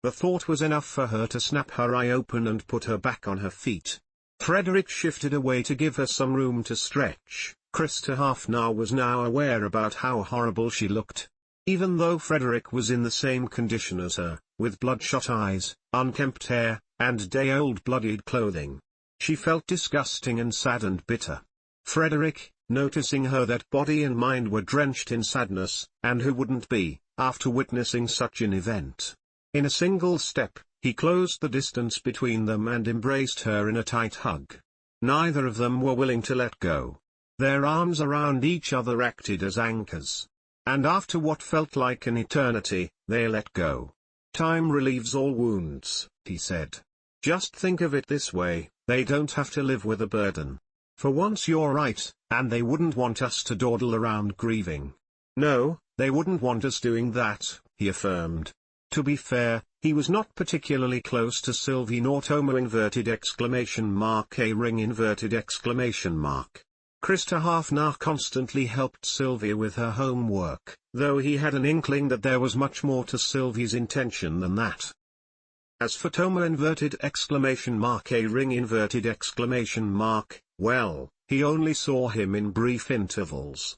A: The thought was enough for her to snap her eye open and put her back on her feet. Frederick shifted away to give her some room to stretch. Krista Hafnar was now aware about how horrible she looked. Even though Frederick was in the same condition as her, with bloodshot eyes, unkempt hair, and day-old bloodied clothing. She felt disgusting and sad and bitter. Frederick, noticing her that body and mind were drenched in sadness, and who wouldn't be, after witnessing such an event? In a single step, he closed the distance between them and embraced her in a tight hug. Neither of them were willing to let go. Their arms around each other acted as anchors. And after what felt like an eternity, they let go. "Time relieves all wounds," he said. "Just think of it this way, they don't have to live with a burden. For once you're right, and they wouldn't want us to dawdle around grieving. No, they wouldn't want us doing that, he affirmed. To be fair, he was not particularly close to Sylvie nor Tomo inverted exclamation mark a ring inverted exclamation mark. Krista Hafnar constantly helped Sylvia with her homework, though he had an inkling that there was much more to Sylvie's intention than that. As for Tomo inverted exclamation mark a ring inverted exclamation mark, well, he only saw him in brief intervals.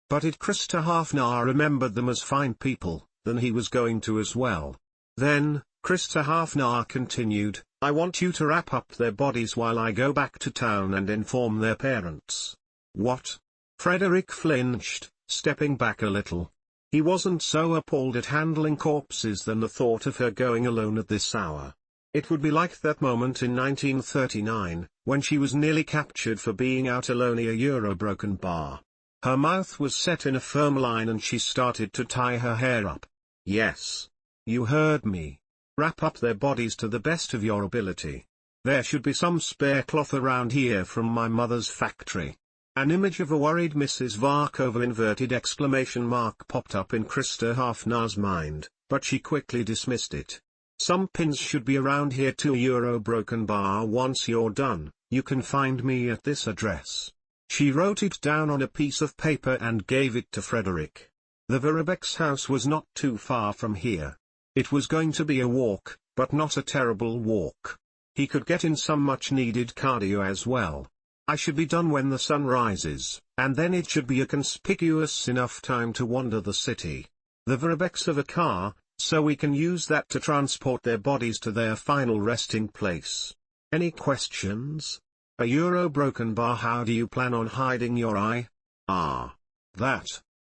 A: But Krista Hafnar remembered them as fine people, then he was going to as well. Then, Krista Hafnar continued, I want you to wrap up their bodies while I go back to town and inform their parents. What? Frederick flinched, stepping back a little. He wasn't so appalled at handling corpses than the thought of her going alone at this hour. It would be like that moment in 1939, when she was nearly captured for being out alone at a Eurobroken bar. Her mouth was set in a firm line and she started to tie her hair up. Yes. You heard me. Wrap up their bodies to the best of your ability. There should be some spare cloth around here from my mother's factory. An image of a worried Mrs. Varkova inverted exclamation mark popped up in Krista Hafnar's mind, but she quickly dismissed it. Some pins should be around here to a Eurobroken bar. Once you're done, you can find me at this address. She wrote it down on a piece of paper and gave it to Frederick. The Verbeck's house was not too far from here. It was going to be a walk, but not a terrible walk. He could get in some much-needed cardio as well. I should be done when the sun rises, and then it should be a conspicuous enough time to wander the city. The Verbecks have a car, so we can use that to transport their bodies to their final resting place. Any questions? A Eurobroken bar. How do you plan on hiding your eye? Ah. That.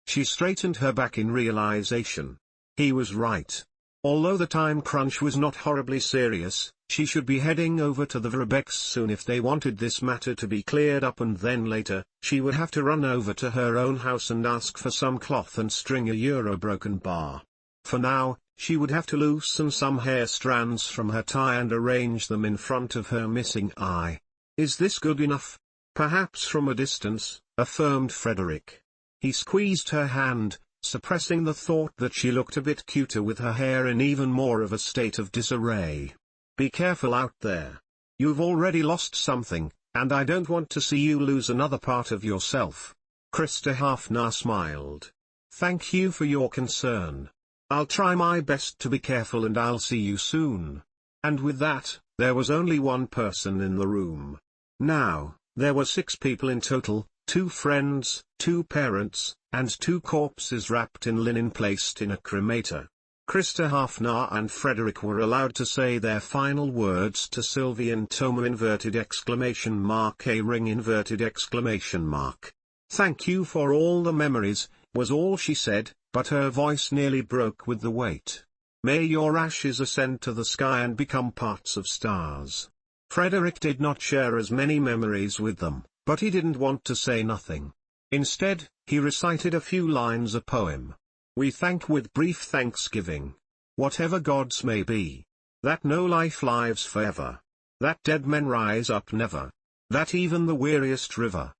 A: She straightened her back in realization. He was right. Although the time crunch was not horribly serious, she should be heading over to the Verbecks soon if they wanted this matter to be cleared up, and then later, she would have to run over to her own house and ask for some cloth and string a Eurobroken bar. For now, she would have to loosen some hair strands from her tie and arrange them in front of her missing eye. Is this good enough? Perhaps from a distance, affirmed Frederick. He squeezed her hand, suppressing the thought that she looked a bit cuter with her hair in even more of a state of disarray. Be careful out there. You've already lost something, and I don't want to see you lose another part of yourself. Krista Hafnar smiled. Thank you for your concern. I'll try my best to be careful and I'll see you soon. And with that, there was only one person in the room. Now, there were 6 people in total, 2 friends, 2 parents, and 2 corpses wrapped in linen placed in a cremator. Krista Hafnar and Frederick were allowed to say their final words to Sylvie and Tomo inverted exclamation mark a ring inverted exclamation mark. Thank you for all the memories, was all she said, but her voice nearly broke with the weight. May your ashes ascend to the sky and become parts of stars. Frederick did not share as many memories with them, but he didn't want to say nothing. Instead, he recited a few lines of poem. We thank with brief thanksgiving. Whatever gods may be. That no life lives forever. That dead men rise up never. That even the weariest river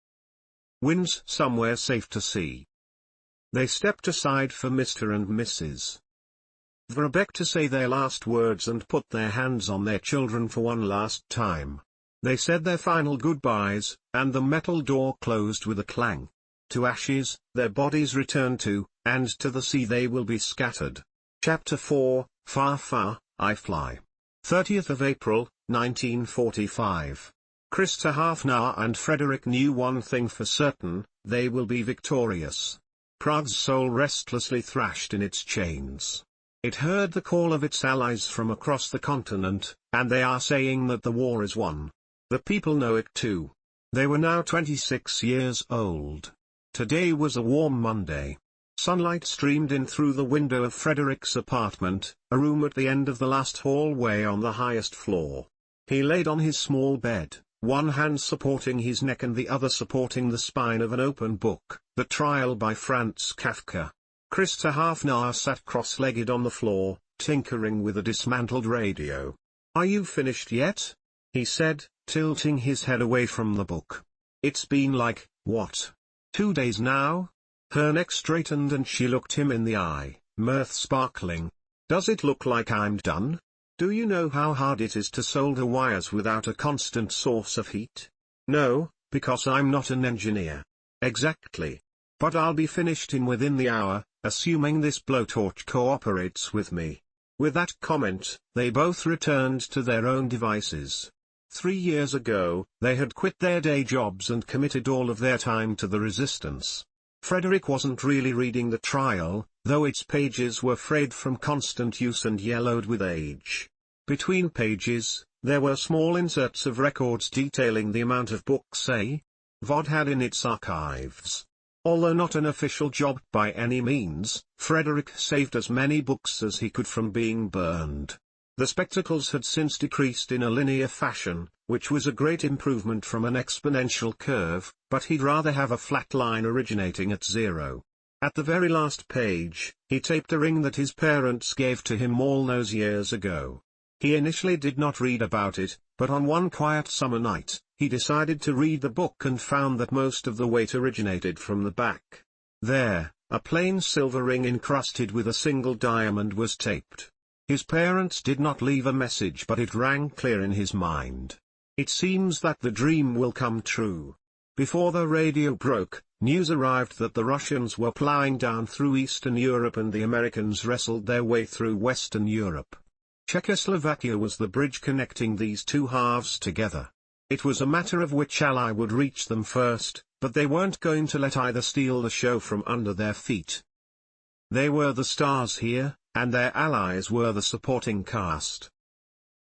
A: wins somewhere safe to see. They stepped aside for Mr. and Mrs. Verbeck to say their last words and put their hands on their children for one last time. They said their final goodbyes, and the metal door closed with a clang. To ashes, their bodies return to, and to the sea they will be scattered. Chapter 4, Far Far, I Fly. 30th of April, 1945. Krista Hafnar and Frederick knew one thing for certain, they will be victorious. Prague's soul restlessly thrashed in its chains. It heard the call of its allies from across the continent, and they are saying that the war is won. The people know it too. They were now 26 years old. Today was a warm Monday. Sunlight streamed in through the window of Frederick's apartment, a room at the end of the last hallway on the highest floor. He laid on his small bed, one hand supporting his neck and the other supporting the spine of an open book, The Trial by Franz Kafka. Krista Hafnar sat cross-legged on the floor, tinkering with a dismantled radio. Are you finished yet? He said, tilting his head away from the book. It's been like, what? 2 days now? Her neck straightened and she looked him in the eye, mirth sparkling. Does it look like I'm done? Do you know how hard it is to solder wires without a constant source of heat? No, because I'm not an engineer. Exactly. But I'll be finished within the hour, assuming this blowtorch cooperates with me. With that comment, they both returned to their own devices. 3 years ago, they had quit their day jobs and committed all of their time to the resistance. Frederick wasn't really reading the trial, though its pages were frayed from constant use and yellowed with age. Between pages, there were small inserts of records detailing the amount of books VOD had in its archives. Although not an official job by any means, Frederick saved as many books as he could from being burned. The spectacles had since decreased in a linear fashion, which was a great improvement from an exponential curve, but he'd rather have a flat line originating at 0. At the very last page, he taped a ring that his parents gave to him all those years ago. He initially did not read about it, but on one quiet summer night, he decided to read the book and found that most of the weight originated from the back. There, a plain silver ring encrusted with a single diamond was taped. His parents did not leave a message, but it rang clear in his mind. It seems that the dream will come true. Before the radio broke, news arrived that the Russians were plowing down through Eastern Europe and the Americans wrestled their way through Western Europe. Czechoslovakia was the bridge connecting these two halves together. It was a matter of which ally would reach them first, but they weren't going to let either steal the show from under their feet. They were the stars here, and their allies were the supporting cast.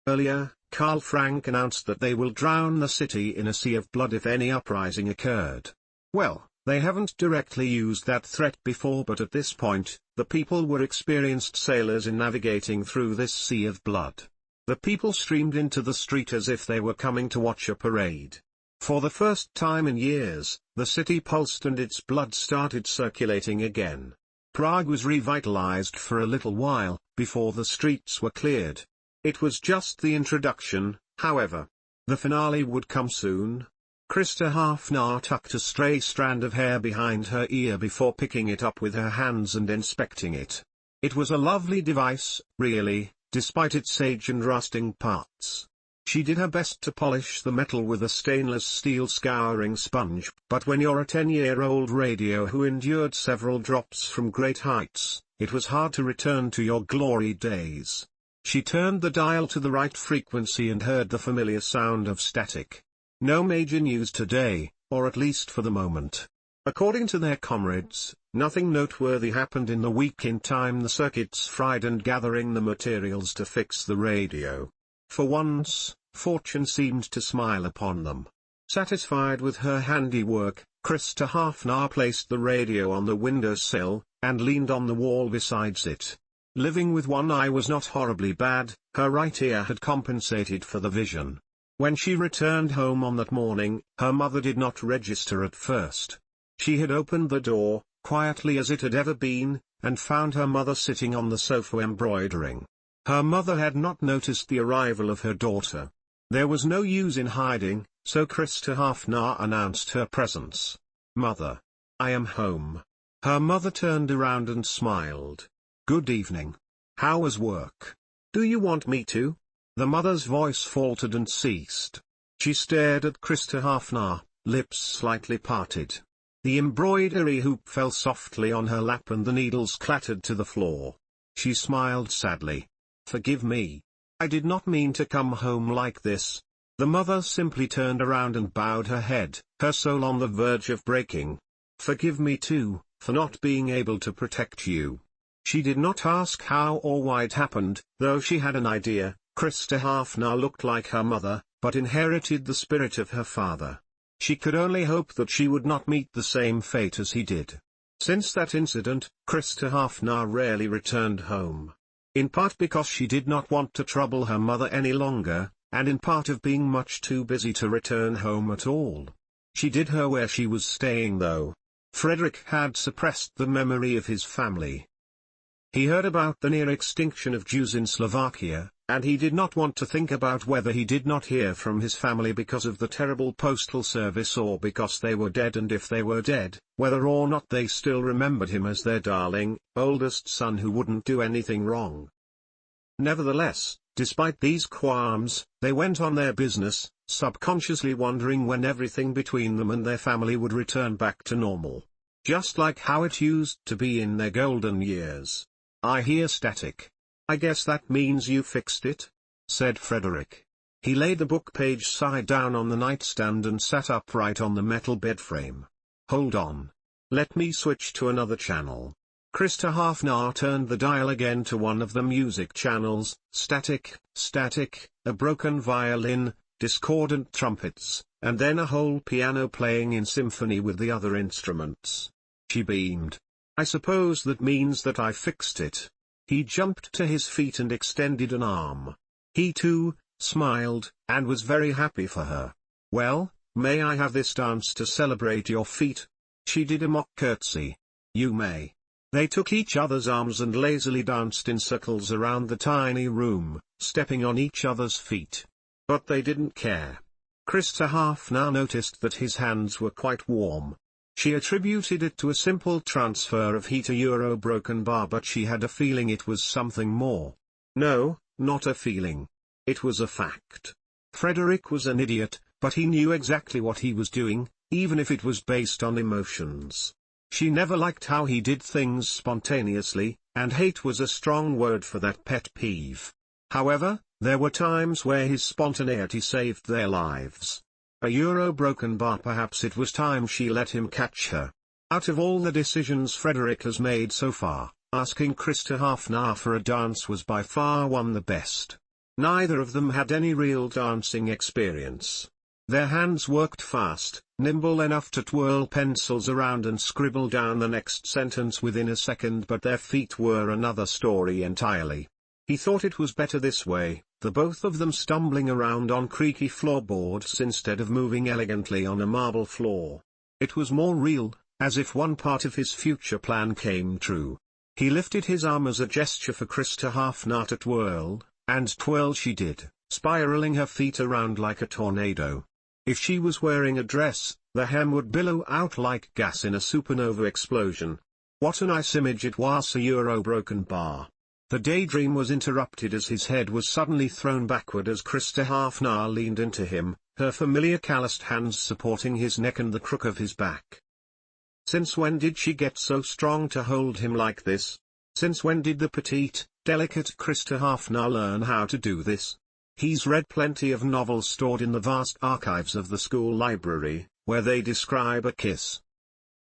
A: Earlier, Karl Frank announced that they will drown the city in a sea of blood if any uprising occurred. Well, they haven't directly used that threat before, but at this point, the people were experienced sailors in navigating through this sea of blood. The people streamed into the street as if they were coming to watch a parade. For the first time in years, the city pulsed and its blood started circulating again. Prague was revitalized for a little while, before the streets were cleared. It was just the introduction, however. The finale would come soon. Krista Hafnar tucked a stray strand of hair behind her ear before picking it up with her hands and inspecting it. It was a lovely device, really, despite its age and rusting parts. She did her best to polish the metal with a stainless steel scouring sponge, but when you're a 10-year-old radio who endured several drops from great heights, it was hard to return to your glory days. She turned the dial to the right frequency and heard the familiar sound of static. No major news today, or at least for the moment. According to their comrades, nothing noteworthy happened in the week in time the circuits fried and gathering the materials to fix the radio. For once, fortune seemed to smile upon them. Satisfied with her handiwork, Krista Hafnar placed the radio on the windowsill, and leaned on the wall besides it. Living with one eye was not horribly bad, her right ear had compensated for the vision. When she returned home on that morning, her mother did not register at first. She had opened the door, quietly as it had ever been, and found her mother sitting on the sofa embroidering. Her mother had not noticed the arrival of her daughter. There was no use in hiding, so Krista Hafnar announced her presence. "Mother. I am home." Her mother turned around and smiled. "Good evening. How was work? Do you want me to?" The mother's voice faltered and ceased. She stared at Krista Hafnar, lips slightly parted. The embroidery hoop fell softly on her lap and the needles clattered to the floor. She smiled sadly. "Forgive me. I did not mean to come home like this." The mother simply turned around and bowed her head, her soul on the verge of breaking. "Forgive me too, for not being able to protect you." She did not ask how or why it happened, though she had an idea. Krista Hafnar looked like her mother, but inherited the spirit of her father. She could only hope that she would not meet the same fate as he did. Since that incident, Krista Hafnar rarely returned home. In part because she did not want to trouble her mother any longer, and in part of being much too busy to return home at all. She did her where she was staying though. Frederick had suppressed the memory of his family. He heard about the near extinction of Jews in Slovakia, and he did not want to think about whether he did not hear from his family because of the terrible postal service or because they were dead, and if they were dead, whether or not they still remembered him as their darling, oldest son who wouldn't do anything wrong. Nevertheless, despite these qualms, they went on their business, subconsciously wondering when everything between them and their family would return back to normal. Just like how it used to be in their golden years. I hear static. I guess that means you fixed it? Said Frederick. He laid the book page side down on the nightstand and sat upright on the metal bed frame. Hold on. Let me switch to another channel. Krista Hafnar turned the dial again to one of the music channels. Static, static, a broken violin, discordant trumpets, and then a whole piano playing in symphony with the other instruments. She beamed. I suppose that means that I fixed it. He jumped to his feet and extended an arm. He too smiled, and was very happy for her. Well, may I have this dance to celebrate your feat? She did a mock curtsy. You may. They took each other's arms and lazily danced in circles around the tiny room, stepping on each other's feet. But they didn't care. Krista Hafnar noticed that his hands were quite warm. She attributed it to a simple transfer of heat a broken bar, but she had a feeling it was something more. No, not a feeling. It was a fact. Frederick was an idiot, but he knew exactly what he was doing, even if it was based on emotions. She never liked how he did things spontaneously, and hate was a strong word for that pet peeve. However, there were times where his spontaneity saved their lives. A broken bar, perhaps it was time she let him catch her. Out of all the decisions Frederick has made so far, asking Krista Hafnar for a dance was by far one the best. Neither of them had any real dancing experience. Their hands worked fast, nimble enough to twirl pencils around and scribble down the next sentence within a second, but their feet were another story entirely. He thought it was better this way, the both of them stumbling around on creaky floorboards instead of moving elegantly on a marble floor. It was more real, as if one part of his future plan came true. He lifted his arm as a gesture for Krista Hafnar to twirl, and twirl she did, spiraling her feet around like a tornado. If she was wearing a dress, the hem would billow out like gas in a supernova explosion. What a nice image it was, a broken bar. The daydream was interrupted as his head was suddenly thrown backward as Krista Hafnar leaned into him, her familiar calloused hands supporting his neck and the crook of his back. Since when did she get so strong to hold him like this? Since when did the petite, delicate Krista Hafnar learn how to do this? He's read plenty of novels stored in the vast archives of the school library, where they describe a kiss.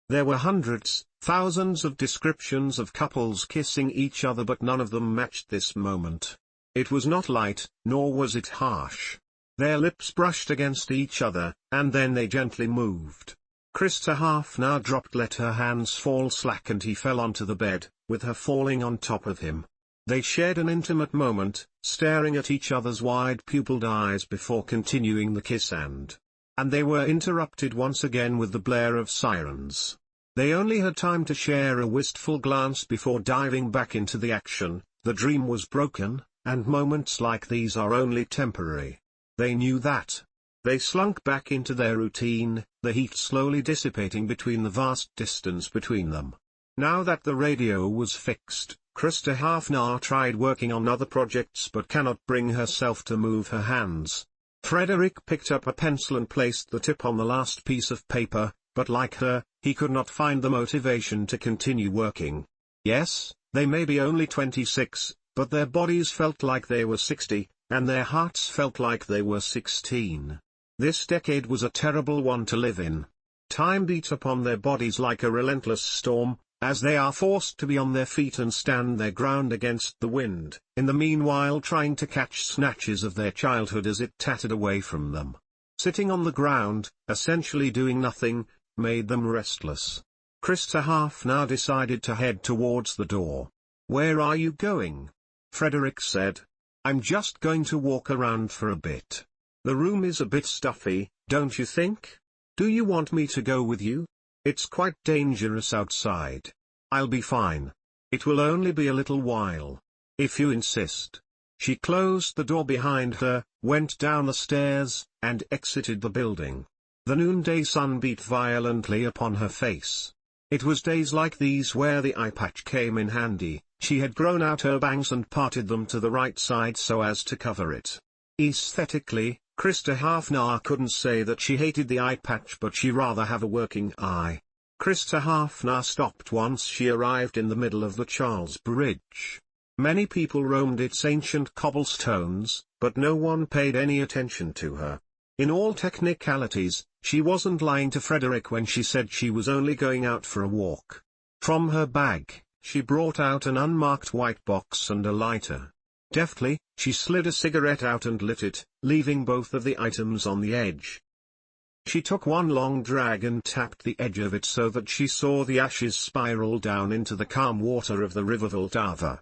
A: There were hundreds, thousands of descriptions of couples kissing each other, but none of them matched this moment. It was not light, nor was it harsh. Their lips brushed against each other, and then they gently moved. Krista Hafnar dropped, let her hands fall slack, and he fell onto the bed, with her falling on top of him. They shared an intimate moment, staring at each other's wide-pupilled eyes before continuing the kiss, and they were interrupted once again with the blare of sirens. They only had time to share a wistful glance before diving back into the action. The dream was broken, and moments like these are only temporary. They knew that. They slunk back into their routine, the heat slowly dissipating between the vast distance between them. Now that the radio was fixed, Krista Hafnar tried working on other projects but cannot bring herself to move her hands. Frederick picked up a pencil and placed the tip on the last piece of paper, but like her, he could not find the motivation to continue working. Yes, they may be only 26, but their bodies felt like they were 60, and their hearts felt like they were 16. This decade was a terrible one to live in. Time beat upon their bodies like a relentless storm, as they are forced to be on their feet and stand their ground against the wind, in the meanwhile trying to catch snatches of their childhood as it tattered away from them. Sitting on the ground, essentially doing nothing, made them restless. Krista Hafnar decided to head towards the door. "Where are you going?" Frederick said. "I'm just going to walk around for a bit. The room is a bit stuffy, don't you think? Do you want me to go with you? It's quite dangerous outside." "I'll be fine. It will only be a little while. If you insist." She closed the door behind her, went down the stairs, and exited the building. The noonday sun beat violently upon her face. It was days like these where the eye patch came in handy. She had grown out her bangs and parted them to the right side so as to cover it. Aesthetically, Krista Hafnar couldn't say that she hated the eye patch, but she rather have a working eye. Krista Hafnar stopped once she arrived in the middle of the Charles Bridge. Many people roamed its ancient cobblestones, but no one paid any attention to her. In all technicalities, she wasn't lying to Frederick when she said she was only going out for a walk. From her bag, she brought out an unmarked white box and a lighter. Deftly, she slid a cigarette out and lit it, leaving both of the items on the edge. She took one long drag and tapped the edge of it so that she saw the ashes spiral down into the calm water of the River Vltava.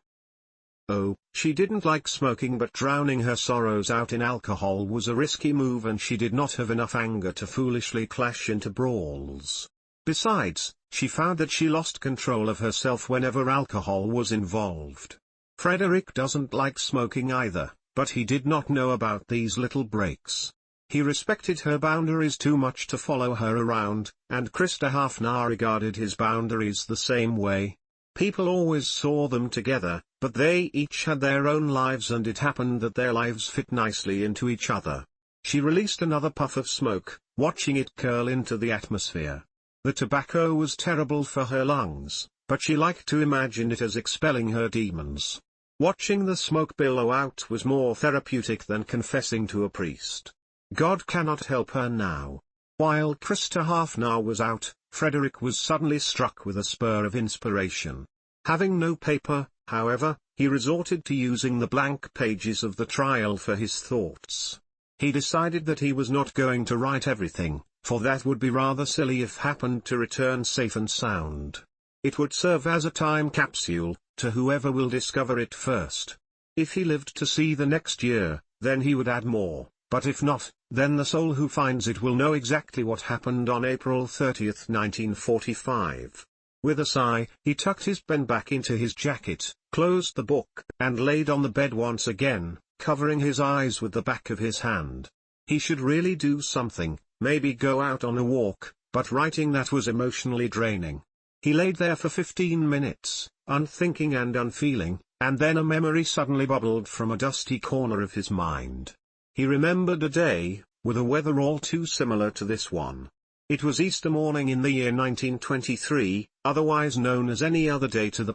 A: Oh, she didn't like smoking, but drowning her sorrows out in alcohol was a risky move, and she did not have enough anger to foolishly clash into brawls. Besides, she found that she lost control of herself whenever alcohol was involved. Frederick doesn't like smoking either, but he did not know about these little breaks. He respected her boundaries too much to follow her around, and Krista Hafnar regarded his boundaries the same way. People always saw them together, but they each had their own lives, and it happened that their lives fit nicely into each other. She released another puff of smoke, watching it curl into the atmosphere. The tobacco was terrible for her lungs, but she liked to imagine it as expelling her demons. Watching the smoke billow out was more therapeutic than confessing to a priest. God cannot help her now. While Krista Hafnar was out, Frederick was suddenly struck with a spur of inspiration. Having no paper, however, he resorted to using the blank pages of the trial for his thoughts. He decided that he was not going to write everything, for that would be rather silly if happened to return safe and sound. It would serve as a time capsule, to whoever will discover it first. If he lived to see the next year, then he would add more. But if not, then the soul who finds it will know exactly what happened on April 30, 1945. With a sigh, he tucked his pen back into his jacket, closed the book, and laid on the bed once again, covering his eyes with the back of his hand. He should really do something, maybe go out on a walk, but writing that was emotionally draining. He laid there for 15 minutes, unthinking and unfeeling, and then a memory suddenly bubbled from a dusty corner of his mind. He remembered a day, with a weather all too similar to this one. It was Easter morning in the year 1923, otherwise known as any other day to the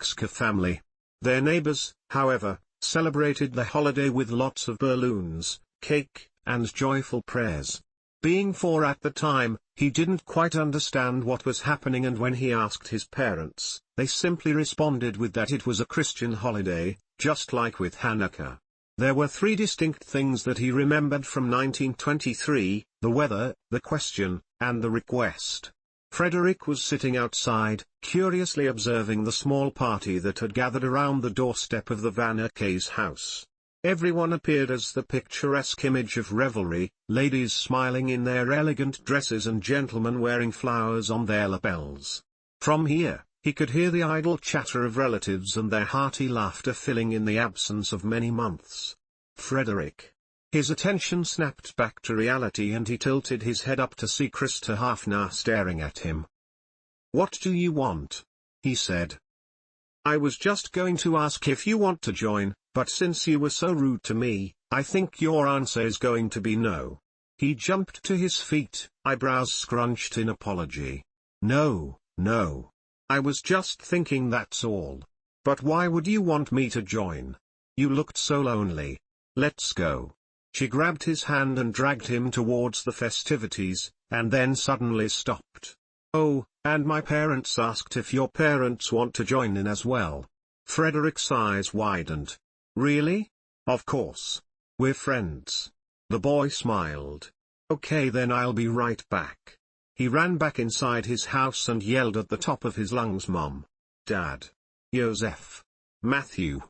A: !Ska family. Their neighbors, however, celebrated the holiday with lots of balloons, cake, and joyful prayers. Being 4 at the time, he didn't quite understand what was happening, and when he asked his parents, they simply responded with that it was a Christian holiday, just like with Hanukkah. There were 3 distinct things that he remembered from 1923, the weather, the question, and the request. Frederick was sitting outside, curiously observing the small party that had gathered around the doorstep of the Van Erke's house. Everyone appeared as the picturesque image of revelry, ladies smiling in their elegant dresses and gentlemen wearing flowers on their lapels. From here, he could hear the idle chatter of relatives and their hearty laughter filling in the absence of many months. Frederick. His attention snapped back to reality, and he tilted his head up to see Krista Hafnar staring at him. "What do you want?" he said. "I was just going to ask if you want to join, but since you were so rude to me, I think your answer is going to be no." He jumped to his feet, eyebrows scrunched in apology. "No, no. I was just thinking, that's all. But why would you want me to join? You looked so lonely. Let's go." She grabbed his hand and dragged him towards the festivities, and then suddenly stopped. "Oh, and my parents asked if your parents want to join in as well." Frederick's eyes widened. "Really? Of course. We're friends." The boy smiled. "Okay, then I'll be right back." He ran back inside his house and yelled at the top of his lungs, "Mom! Dad! Joseph! Matthew!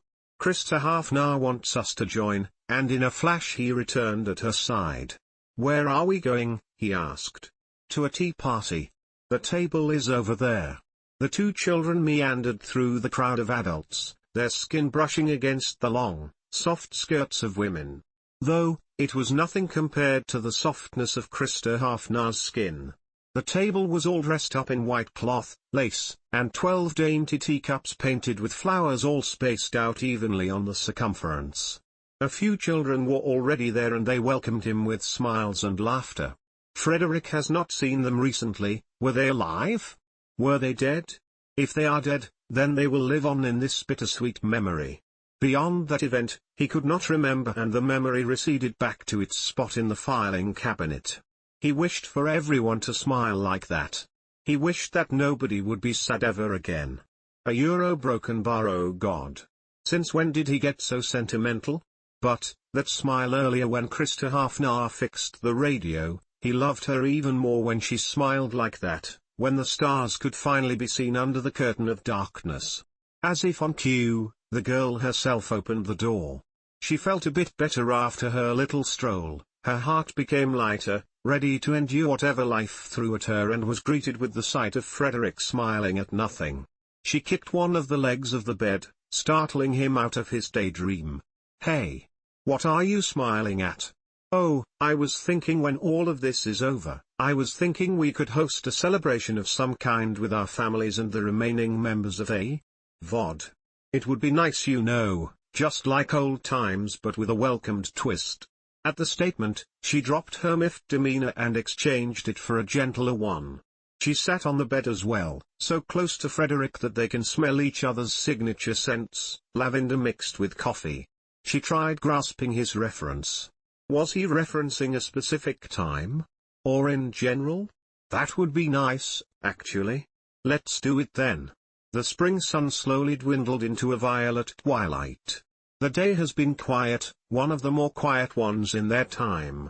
A: Krista Hafnar wants us to join," and in a flash he returned at her side. "Where are we going?" he asked. "To a tea party. The table is over there." The 2 children meandered through the crowd of adults, their skin brushing against the long, soft skirts of women. Though, it was nothing compared to the softness of Krista Hafnar's skin. The table was all dressed up in white cloth, lace, and 12 dainty teacups painted with flowers all spaced out evenly on the circumference. A few children were already there and they welcomed him with smiles and laughter. Frederick has not seen them recently. Were they alive? Were they dead? If they are dead, then they will live on in this bittersweet memory. Beyond that event, he could not remember, and the memory receded back to its spot in the filing cabinet. He wished for everyone to smile like that. He wished that nobody would be sad ever again. A euro broken bar, oh God. Since when did he get so sentimental? But, that smile earlier when Krista Hafnar fixed the radio, he loved her even more when she smiled like that, when the stars could finally be seen under the curtain of darkness. As if on cue, the girl herself opened the door. She felt a bit better after her little stroll, her heart became lighter, ready to endure whatever life threw at her, and was greeted with the sight of Frederick smiling at nothing. She kicked one of the legs of the bed, startling him out of his daydream. "Hey! What are you smiling at?" "Oh, I was thinking when all of this is over, I was thinking we could host a celebration of some kind with our families and the remaining members of a VOD. It would be nice, you know, just like old times but with a welcomed twist." At the statement, she dropped her miffed demeanor and exchanged it for a gentler one. She sat on the bed as well, so close to Frederick that they can smell each other's signature scents, lavender mixed with coffee. She tried grasping his reference. Was he referencing a specific time? Or in general? That would be nice, actually. Let's do it then. The spring sun slowly dwindled into a violet twilight. The day has been quiet, one of the more quiet ones in their time.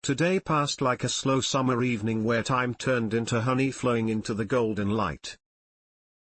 A: Today passed like a slow summer evening where time turned into honey flowing into the golden light.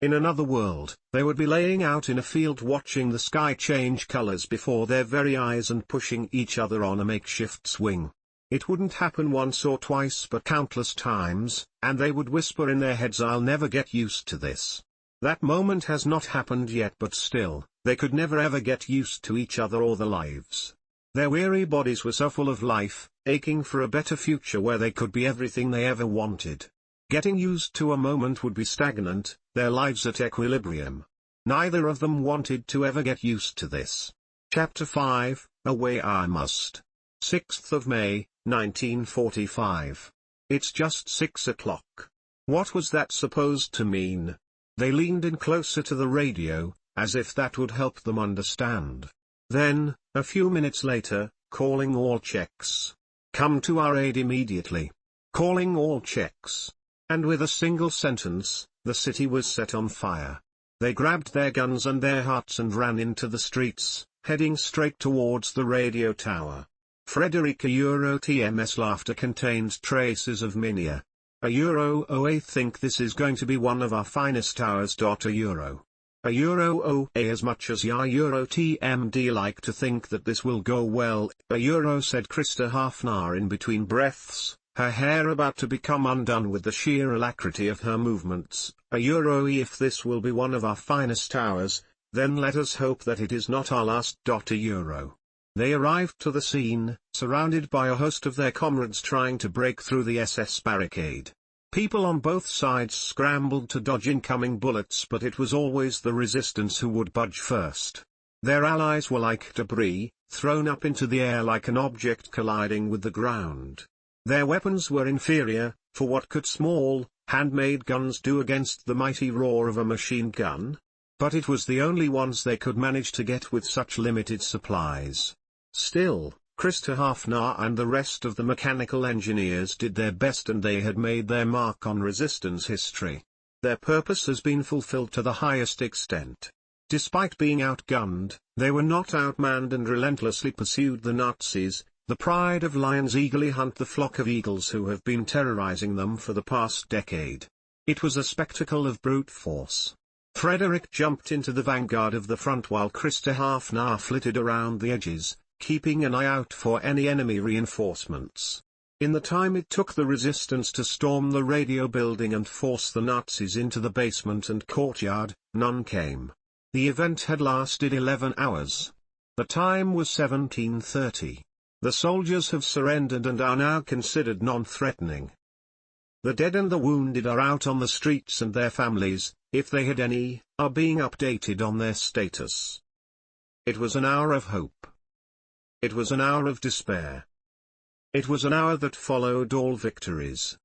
A: In another world, they would be laying out in a field watching the sky change colors before their very eyes and pushing each other on a makeshift swing. It wouldn't happen once or twice but countless times, and they would whisper in their heads, "I'll never get used to this." That moment has not happened yet, but still, they could never ever get used to each other or their lives. Their weary bodies were so full of life, aching for a better future where they could be everything they ever wanted. Getting used to a moment would be stagnant, their lives at equilibrium. Neither of them wanted to ever get used to this. Chapter 5, Away I Must. 6th of May, 1945. It's just 6 o'clock. What was that supposed to mean? They leaned in closer to the radio, as if that would help them understand. Then, a few minutes later, calling all checks. Come to our aid immediately. Calling all checks. And with a single sentence, the city was set on fire. They grabbed their guns and their hearts and ran into the streets, heading straight towards the radio tower. Frederica TM's laughter contained traces of mania. I think this is going to be one of our finest hours. As much as TMD like to think that this will go well, said Krista Hafnar in between breaths, her hair about to become undone with the sheer alacrity of her movements. If this will be one of our finest hours, then let us hope that it is not our last. They arrived to the scene, surrounded by a host of their comrades trying to break through the SS barricade. People on both sides scrambled to dodge incoming bullets, but it was always the resistance who would budge first. Their allies were like debris, thrown up into the air like an object colliding with the ground. Their weapons were inferior, for what could small, handmade guns do against the mighty roar of a machine gun? But it was the only ones they could manage to get with such limited supplies. Still, Krista Hafnar and the rest of the mechanical engineers did their best, and they had made their mark on resistance history. Their purpose has been fulfilled to the highest extent. Despite being outgunned, they were not outmanned and relentlessly pursued the Nazis. The pride of lions eagerly hunt the flock of eagles who have been terrorizing them for the past decade. It was a spectacle of brute force. Frederick jumped into the vanguard of the front while Krista Hafnar flitted around the edges, keeping an eye out for any enemy reinforcements. In the time it took the resistance to storm the radio building and force the Nazis into the basement and courtyard, none came. The event had lasted 11 hours. The time was 17:30. The soldiers have surrendered and are now considered non-threatening. The dead and the wounded are out on the streets and their families, if they had any, are being updated on their status. It was an hour of hope. It was an hour of despair. It was an hour that followed all victories.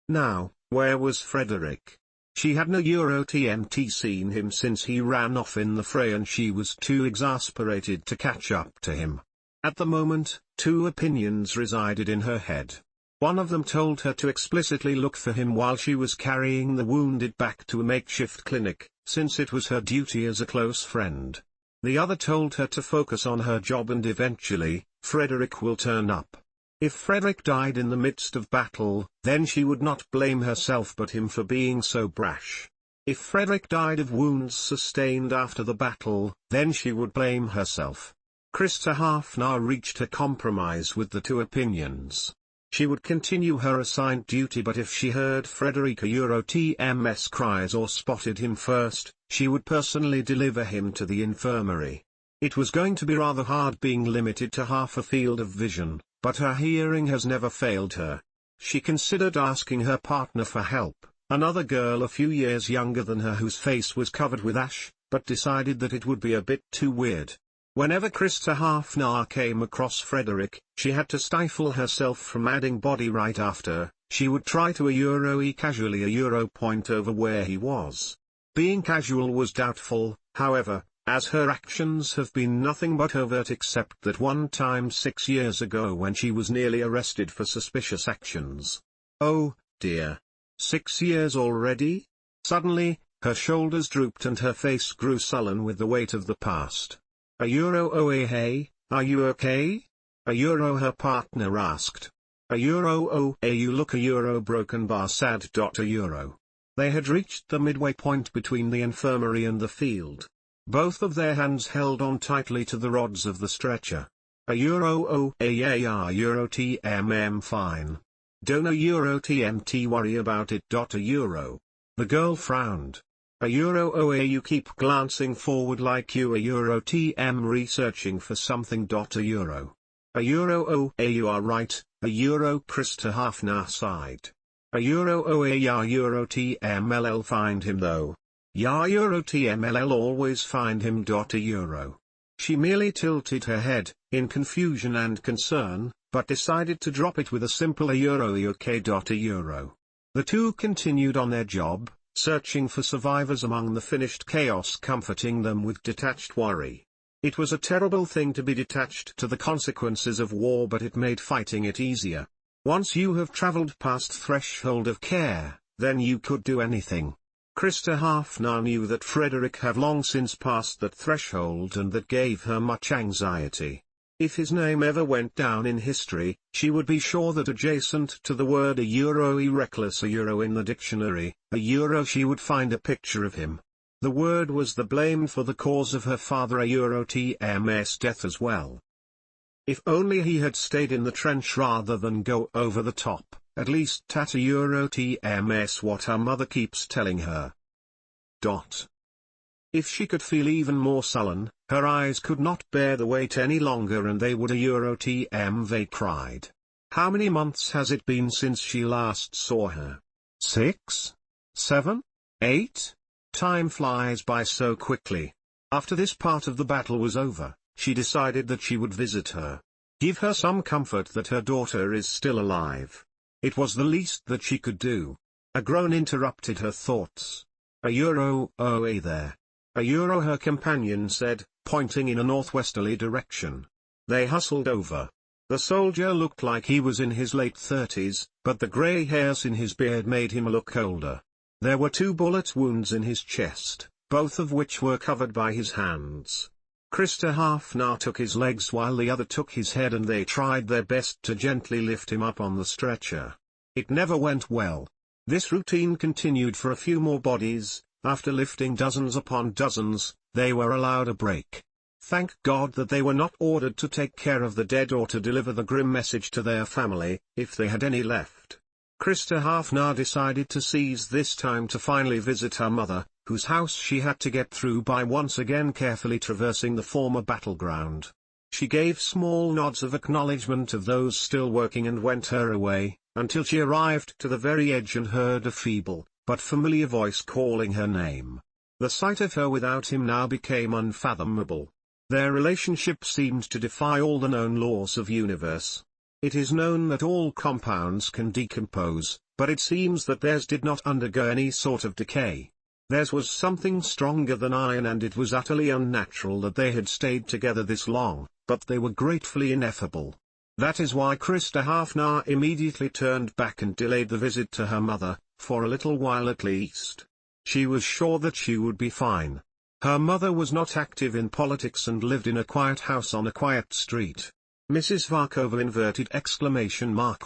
A: Now, where was Frederick? She had no TMT seen him since he ran off in the fray, and she was too exasperated to catch up to him. At the moment, two opinions resided in her head. One of them told her to explicitly look for him while she was carrying the wounded back to a makeshift clinic, since it was her duty as a close friend. The other told her to focus on her job and eventually, Frederick will turn up. If Frederick died in the midst of battle, then she would not blame herself but him for being so brash. If Frederick died of wounds sustained after the battle, then she would blame herself. Krista Hafnar reached a compromise with the two opinions. She would continue her assigned duty, but if she heard Frederick TMS cries or spotted him first, she would personally deliver him to the infirmary. It was going to be rather hard being limited to half a field of vision, but her hearing has never failed her. She considered asking her partner for help, another girl a few years younger than her whose face was covered with ash, but decided that it would be a bit too weird. Whenever Krista Hafnar came across Frederick, she had to stifle herself from adding body right after. She would try to casually point over where he was. Being casual was doubtful, however, as her actions have been nothing but overt except that one time 6 years ago when she was nearly arrested for suspicious actions. Oh, dear. 6 years already? Suddenly, her shoulders drooped and her face grew sullen with the weight of the past. Oh hey, are you okay? Her partner asked. Oh you look broken bar sad. They had reached the midway point between the infirmary and the field. Both of their hands held on tightly to the rods of the stretcher. TMM fine. Don't TMT worry about it. The girl frowned. You keep glancing forward like you TM researching for something. You are right, Krista Hafnar sighed. TMLL find him though. TMLL always find him. She merely tilted her head, in confusion and concern, but decided to drop it with a simple okay. The two continued on their job, searching for survivors among the finished chaos, comforting them with detached worry. It was a terrible thing to be detached to the consequences of war, but it made fighting it easier. Once you have traveled past threshold of care, then you could do anything. Krista Hafnar knew that Frederick had long since passed that threshold, and that gave her much anxiety. If his name ever went down in history, she would be sure that adjacent to the word reckless in the dictionary, she would find a picture of him. The word was the blame for the cause of her father TM's death as well. If only he had stayed in the trench rather than go over the top, at least TMS what her mother keeps telling her. If she could feel even more sullen, her eyes could not bear the weight any longer and they would TM they cried. How many months has it been since she last saw her? 6? 7? 8? Time flies by so quickly. After this part of the battle was over, she decided that she would visit her. Give her some comfort that her daughter is still alive. It was the least that she could do. A groan interrupted her thoughts. There. Her companion said, pointing in a northwesterly direction. They hustled over. The soldier looked like he was in his late 30s, but the grey hairs in his beard made him look older. There were 2 bullet wounds in his chest, both of which were covered by his hands. Krista Hafnar took his legs while the other took his head, and they tried their best to gently lift him up on the stretcher. It never went well. This routine continued for a few more bodies. After lifting dozens upon dozens, they were allowed a break. Thank God that they were not ordered to take care of the dead or to deliver the grim message to their family, if they had any left. Krista Hafnar decided to seize this time to finally visit her mother, whose house she had to get through by once again carefully traversing the former battleground. She gave small nods of acknowledgement of those still working and went her way, until she arrived to the very edge and heard a feeble, but familiar voice calling her name. The sight of her without him now became unfathomable. Their relationship seemed to defy all the known laws of universe. It is known that all compounds can decompose, but it seems that theirs did not undergo any sort of decay. Theirs was something stronger than iron, and it was utterly unnatural that they had stayed together this long, but they were gratefully ineffable. That is why Krista Hafnar immediately turned back and delayed the visit to her mother, for a little while at least. She was sure that she would be fine. Her mother was not active in politics and lived in a quiet house on a quiet street. Mrs. Varkova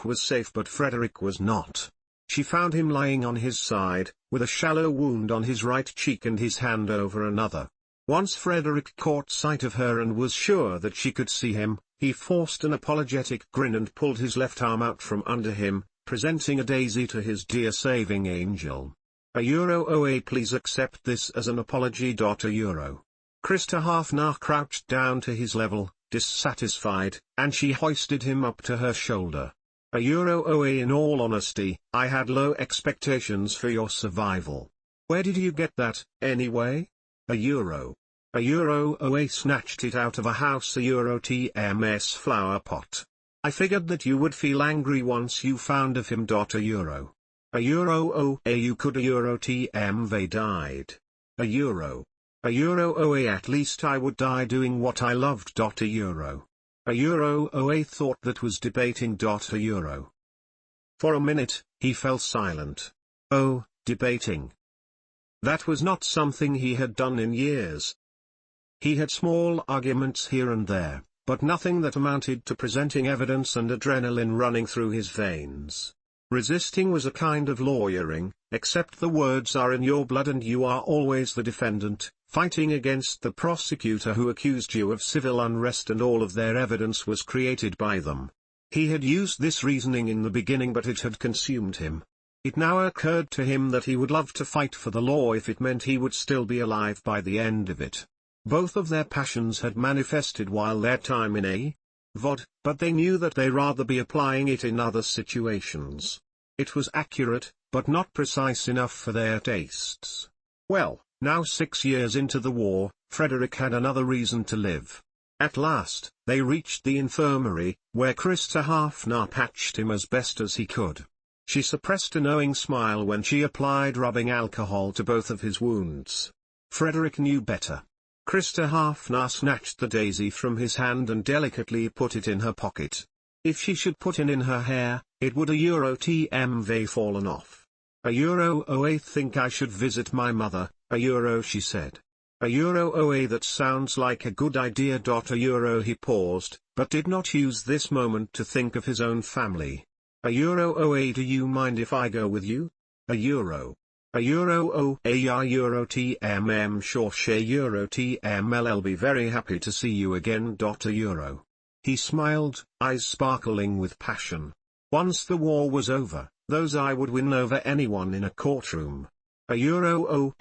A: was safe, but Frederick was not. She found him lying on his side, with a shallow wound on his right cheek and his hand over another. Once Frederick caught sight of her and was sure that she could see him, he forced an apologetic grin and pulled his left arm out from under him, presenting a daisy to his dear saving angel. €OA, please accept this as an apology. €. Krista Hafnar crouched down to his level, dissatisfied, and she hoisted him up to her shoulder. €OA, in all honesty, I had low expectations for your survival. Where did you get that, anyway? €. €OA snatched it out of a house TMS flower pot. I figured that you would feel angry once you found of him. €. OA, you could TM they died. €. OA, at least I would die doing what I loved. €. OA thought that was debating. €. For a minute, he fell silent. Oh, debating. That was not something he had done in years. He had small arguments here and there, but nothing that amounted to presenting evidence and adrenaline running through his veins. Resisting was a kind of lawyering, except the words are in your blood and you are always the defendant, fighting against the prosecutor who accused you of civil unrest, and all of their evidence was created by them. He had used this reasoning in the beginning, but it had consumed him. It now occurred to him that he would love to fight for the law if it meant he would still be alive by the end of it. Both of their passions had manifested while their time in a VOD, but they knew that they'd rather be applying it in other situations. It was accurate, but not precise enough for their tastes. Well, now 6 years into the war, Frederick had another reason to live. At last, they reached the infirmary, where Krista Hafnar patched him as best as he could. She suppressed a knowing smile when she applied rubbing alcohol to both of his wounds. Frederick knew better. Krista Hafnar snatched the daisy from his hand and delicately put it in her pocket. If she should put it in her hair, it would TM they fallen off. OA think I should visit my mother, she said. OA that sounds like a good idea. He paused, but did not use this moment to think of his own family. OA, do you mind if I go with you? TM sure TM I'll be very happy to see you again. He smiled, eyes sparkling with passion. Once the war was over, those I would win over anyone in a courtroom. TM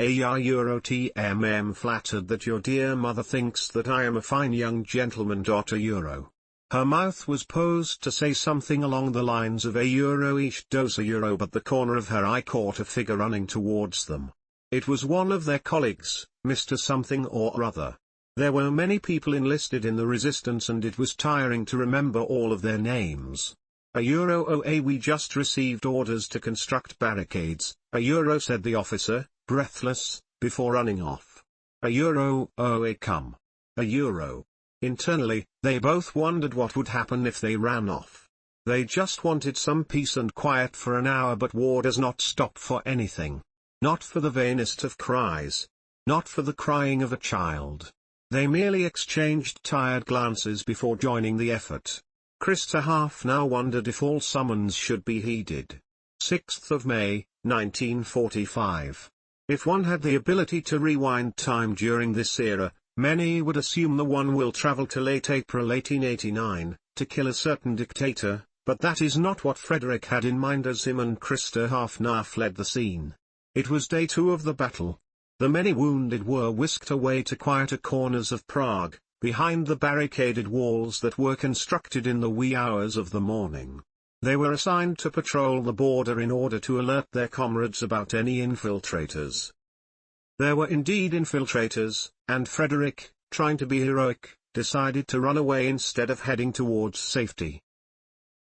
A: flattered that your dear mother thinks that I am a fine young gentleman. Her mouth was posed to say something along the lines of each dose €, but the corner of her eye caught a figure running towards them. It was one of their colleagues, Mr. Something or other. There were many people enlisted in the resistance and it was tiring to remember all of their names. OA, we just received orders to construct barricades, said the officer, breathless, before running off. OA come. Internally, they both wondered what would happen if they ran off. They just wanted some peace and quiet for an hour, but war does not stop for anything. Not for the vainest of cries. Not for the crying of a child. They merely exchanged tired glances before joining the effort. Krista Hafnar wondered if all summons should be heeded. 6th of May, 1945. If one had the ability to rewind time during this era, many would assume the one will travel to late April 1889, to kill a certain dictator, but that is not what Frederick had in mind as him and Krista Hafnar fled the scene. It was day 2 of the battle. The many wounded were whisked away to quieter corners of Prague, behind the barricaded walls that were constructed in the wee hours of the morning. They were assigned to patrol the border in order to alert their comrades about any infiltrators. There were indeed infiltrators, and Frederick, trying to be heroic, decided to run away instead of heading towards safety.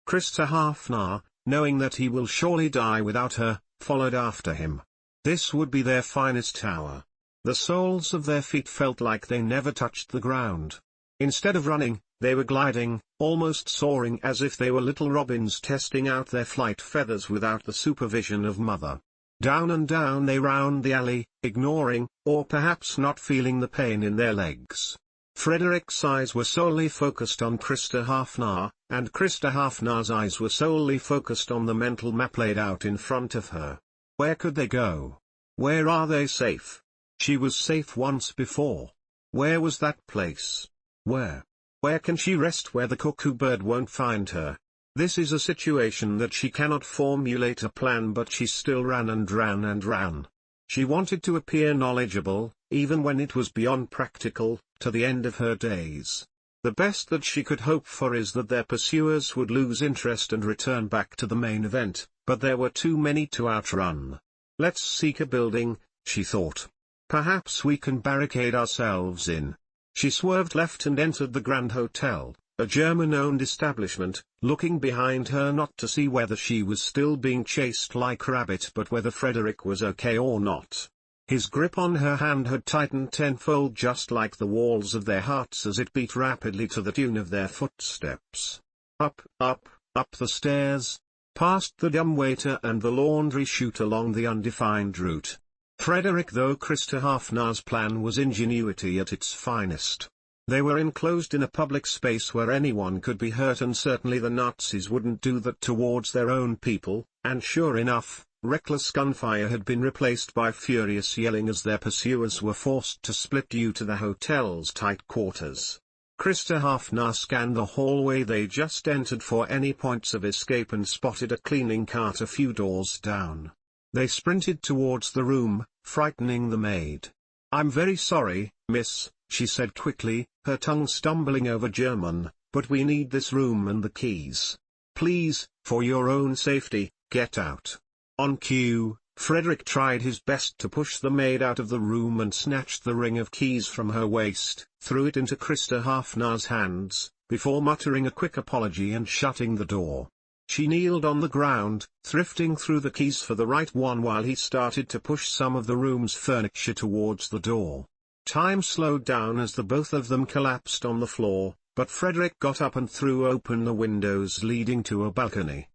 A: Krista Hafnar, knowing that he will surely die without her, followed after him. This would be their finest hour. The soles of their feet felt like they never touched the ground. Instead of running, they were gliding, almost soaring as if they were little robins testing out their flight feathers without the supervision of mother. Down and down they round the alley, ignoring, or perhaps not feeling the pain in their legs. Frederick's eyes were solely focused on Krista Hafnar, and Krista Hafnar's eyes were solely focused on the mental map laid out in front of her. Where could they go? Where are they safe? She was safe once before. Where was that place? Where? Where can she rest where the cuckoo bird won't find her? This is a situation that she cannot formulate a plan, but she still ran and ran and ran. She wanted to appear knowledgeable, even when it was beyond practical, to the end of her days. The best that she could hope for is that their pursuers would lose interest and return back to the main event, but there were too many to outrun. Let's seek a building, she thought. Perhaps we can barricade ourselves in. She swerved left and entered the Grand Hotel, a German-owned establishment, looking behind her not to see whether she was still being chased like a rabbit but whether Frederick was okay or not. His grip on her hand had tightened tenfold, just like the walls of their hearts as it beat rapidly to the tune of their footsteps. Up, up, up the stairs, past the dumbwaiter and the laundry chute along the undefined route. Frederick, though Krista Hafnar's plan was ingenuity at its finest. They were enclosed in a public space where anyone could be hurt, and certainly the Nazis wouldn't do that towards their own people, and sure enough, reckless gunfire had been replaced by furious yelling as their pursuers were forced to split due to the hotel's tight quarters. Krista Hafnar scanned the hallway they just entered for any points of escape and spotted a cleaning cart a few doors down. They sprinted towards the room, frightening the maid. "I'm very sorry, miss," she said quickly, her tongue stumbling over German, "but we need this room and the keys. Please, for your own safety, get out." On cue, Frederick tried his best to push the maid out of the room and snatched the ring of keys from her waist, threw it into Krista Hafnar's hands, before muttering a quick apology and shutting the door. She kneeled on the ground, thrifting through the keys for the right one while he started to push some of the room's furniture towards the door. Time slowed down as the both of them collapsed on the floor, but Frederick got up and threw open the windows leading to a balcony.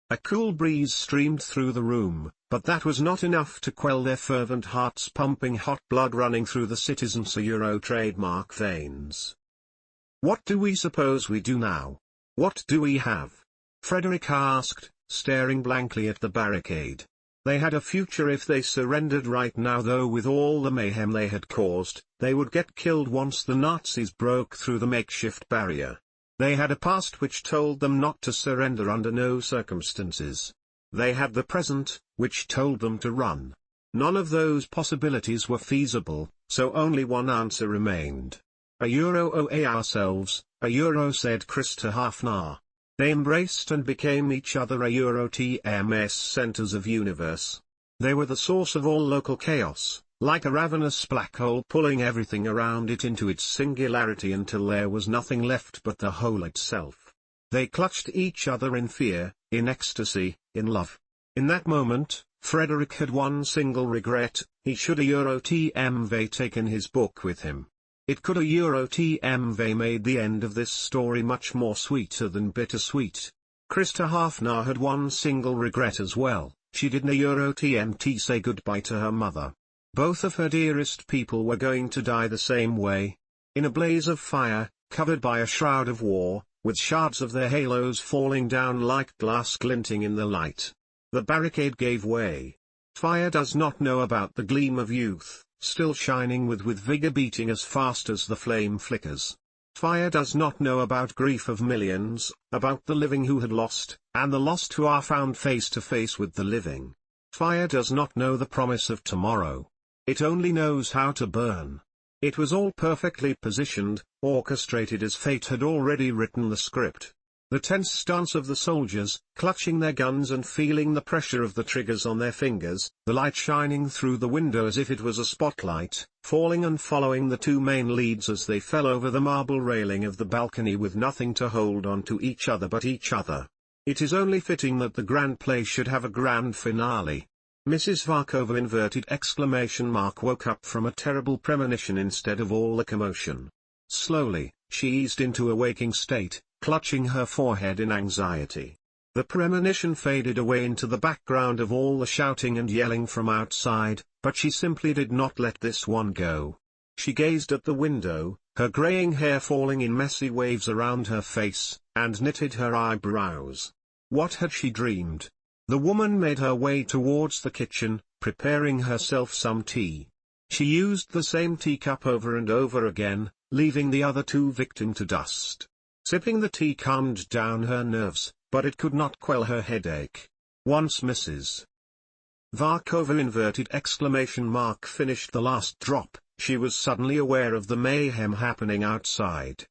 A: A cool breeze streamed through the room, but that was not enough to quell their fervent hearts pumping, hot blood running through the citizen's Euro trademark veins. "What do we suppose we do now? What do we have?" Frederick asked, staring blankly at the barricade. They had a future if they surrendered right now, though with all the mayhem they had caused, they would get killed once the Nazis broke through the makeshift barrier. They had a past which told them not to surrender under no circumstances. They had the present, which told them to run. None of those possibilities were feasible, so only one answer remained. "A Euro OA ourselves, a Euro," said Krista Hafnar. They embraced and became each other a Euro TMS centers of universe. They were the source of all local chaos, like a ravenous black hole pulling everything around it into its singularity until there was nothing left but the hole itself. They clutched each other in fear, in ecstasy, in love. In that moment, Frederick had one single regret: he should a Euro TMV taken his book with him. It could a Euro TMV made the end of this story much more sweeter than bittersweet. Krista Hafnar had one single regret as well: she didn't a Euro TMT say goodbye to her mother. Both of her dearest people were going to die the same way. In a blaze of fire, covered by a shroud of war, with shards of their halos falling down like glass glinting in the light. The barricade gave way. Fire does not know about the gleam of youth, still shining with vigor beating as fast as the flame flickers. Fire does not know about grief of millions, about the living who had lost, and the lost who are found face to face with the living. Fire does not know the promise of tomorrow. It only knows how to burn. It was all perfectly positioned, orchestrated as fate had already written the script. The tense stance of the soldiers, clutching their guns and feeling the pressure of the triggers on their fingers, the light shining through the window as if it was a spotlight, falling and following the two main leads as they fell over the marble railing of the balcony with nothing to hold on to each other but each other. It is only fitting that the grand play should have a grand finale. Mrs. Varkova woke up from a terrible premonition instead of all the commotion. Slowly, she eased into a waking state, clutching her forehead in anxiety. The premonition faded away into the background of all the shouting and yelling from outside, but she simply did not let this one go. She gazed at the window, her graying hair falling in messy waves around her face, and knitted her eyebrows. What had she dreamed? The woman made her way towards the kitchen, preparing herself some tea. She used the same teacup over and over again, leaving the other two victim to dust. Sipping the tea calmed down her nerves, but it could not quell her headache. Once Mrs. Varkova finished the last drop, she was suddenly aware of the mayhem happening outside.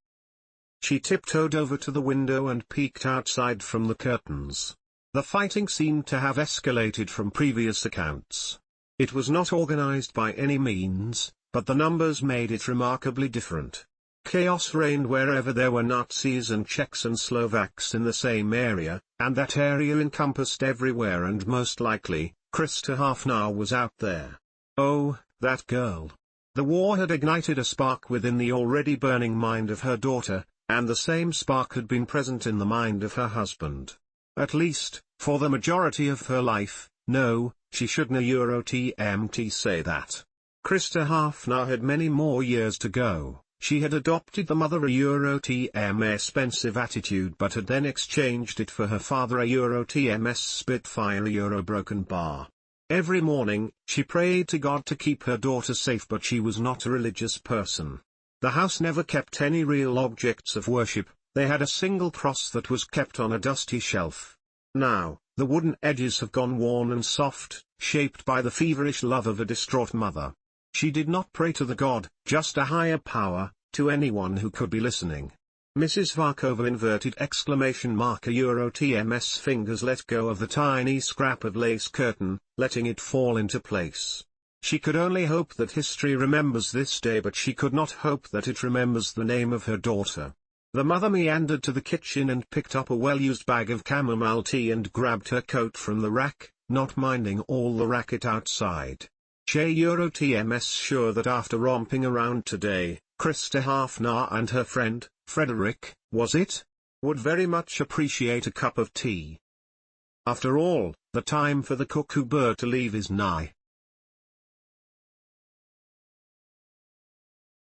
A: She tiptoed over to the window and peeked outside from the curtains. The fighting seemed to have escalated from previous accounts. It was not organized by any means, but the numbers made it remarkably different. Chaos reigned wherever there were Nazis and Czechs and Slovaks in the same area, and that area encompassed everywhere, and most likely, Krista Hafnar was out there. Oh, that girl. The war had ignited a spark within the already burning mind of her daughter, and the same spark had been present in the mind of her husband. At least, for the majority of her life. No, she shouldn't TMT say that. Krista Hafnar had many more years to go. She had adopted the mother TMS pensive attitude, but had then exchanged it for her father TMS Spitfire broken bar. Every morning, she prayed to God to keep her daughter safe, but she was not a religious person. The house never kept any real objects of worship, they had a single cross that was kept on a dusty shelf. Now, the wooden edges have gone worn and soft, shaped by the feverish love of a distraught mother. She did not pray to the God, just a higher power, to anyone who could be listening. Mrs. Varkova TMS fingers let go of the tiny scrap of lace curtain, letting it fall into place. She could only hope that history remembers this day, but she could not hope that it remembers the name of her daughter. The mother meandered to the kitchen and picked up a well-used bag of chamomile tea and grabbed her coat from the rack, not minding all the racket outside. TMS sure that after romping around today, Krista Hafnar and her friend, Frederick, was it? Would very much appreciate a cup of tea. After all, the time for the cuckoo bird to leave is nigh.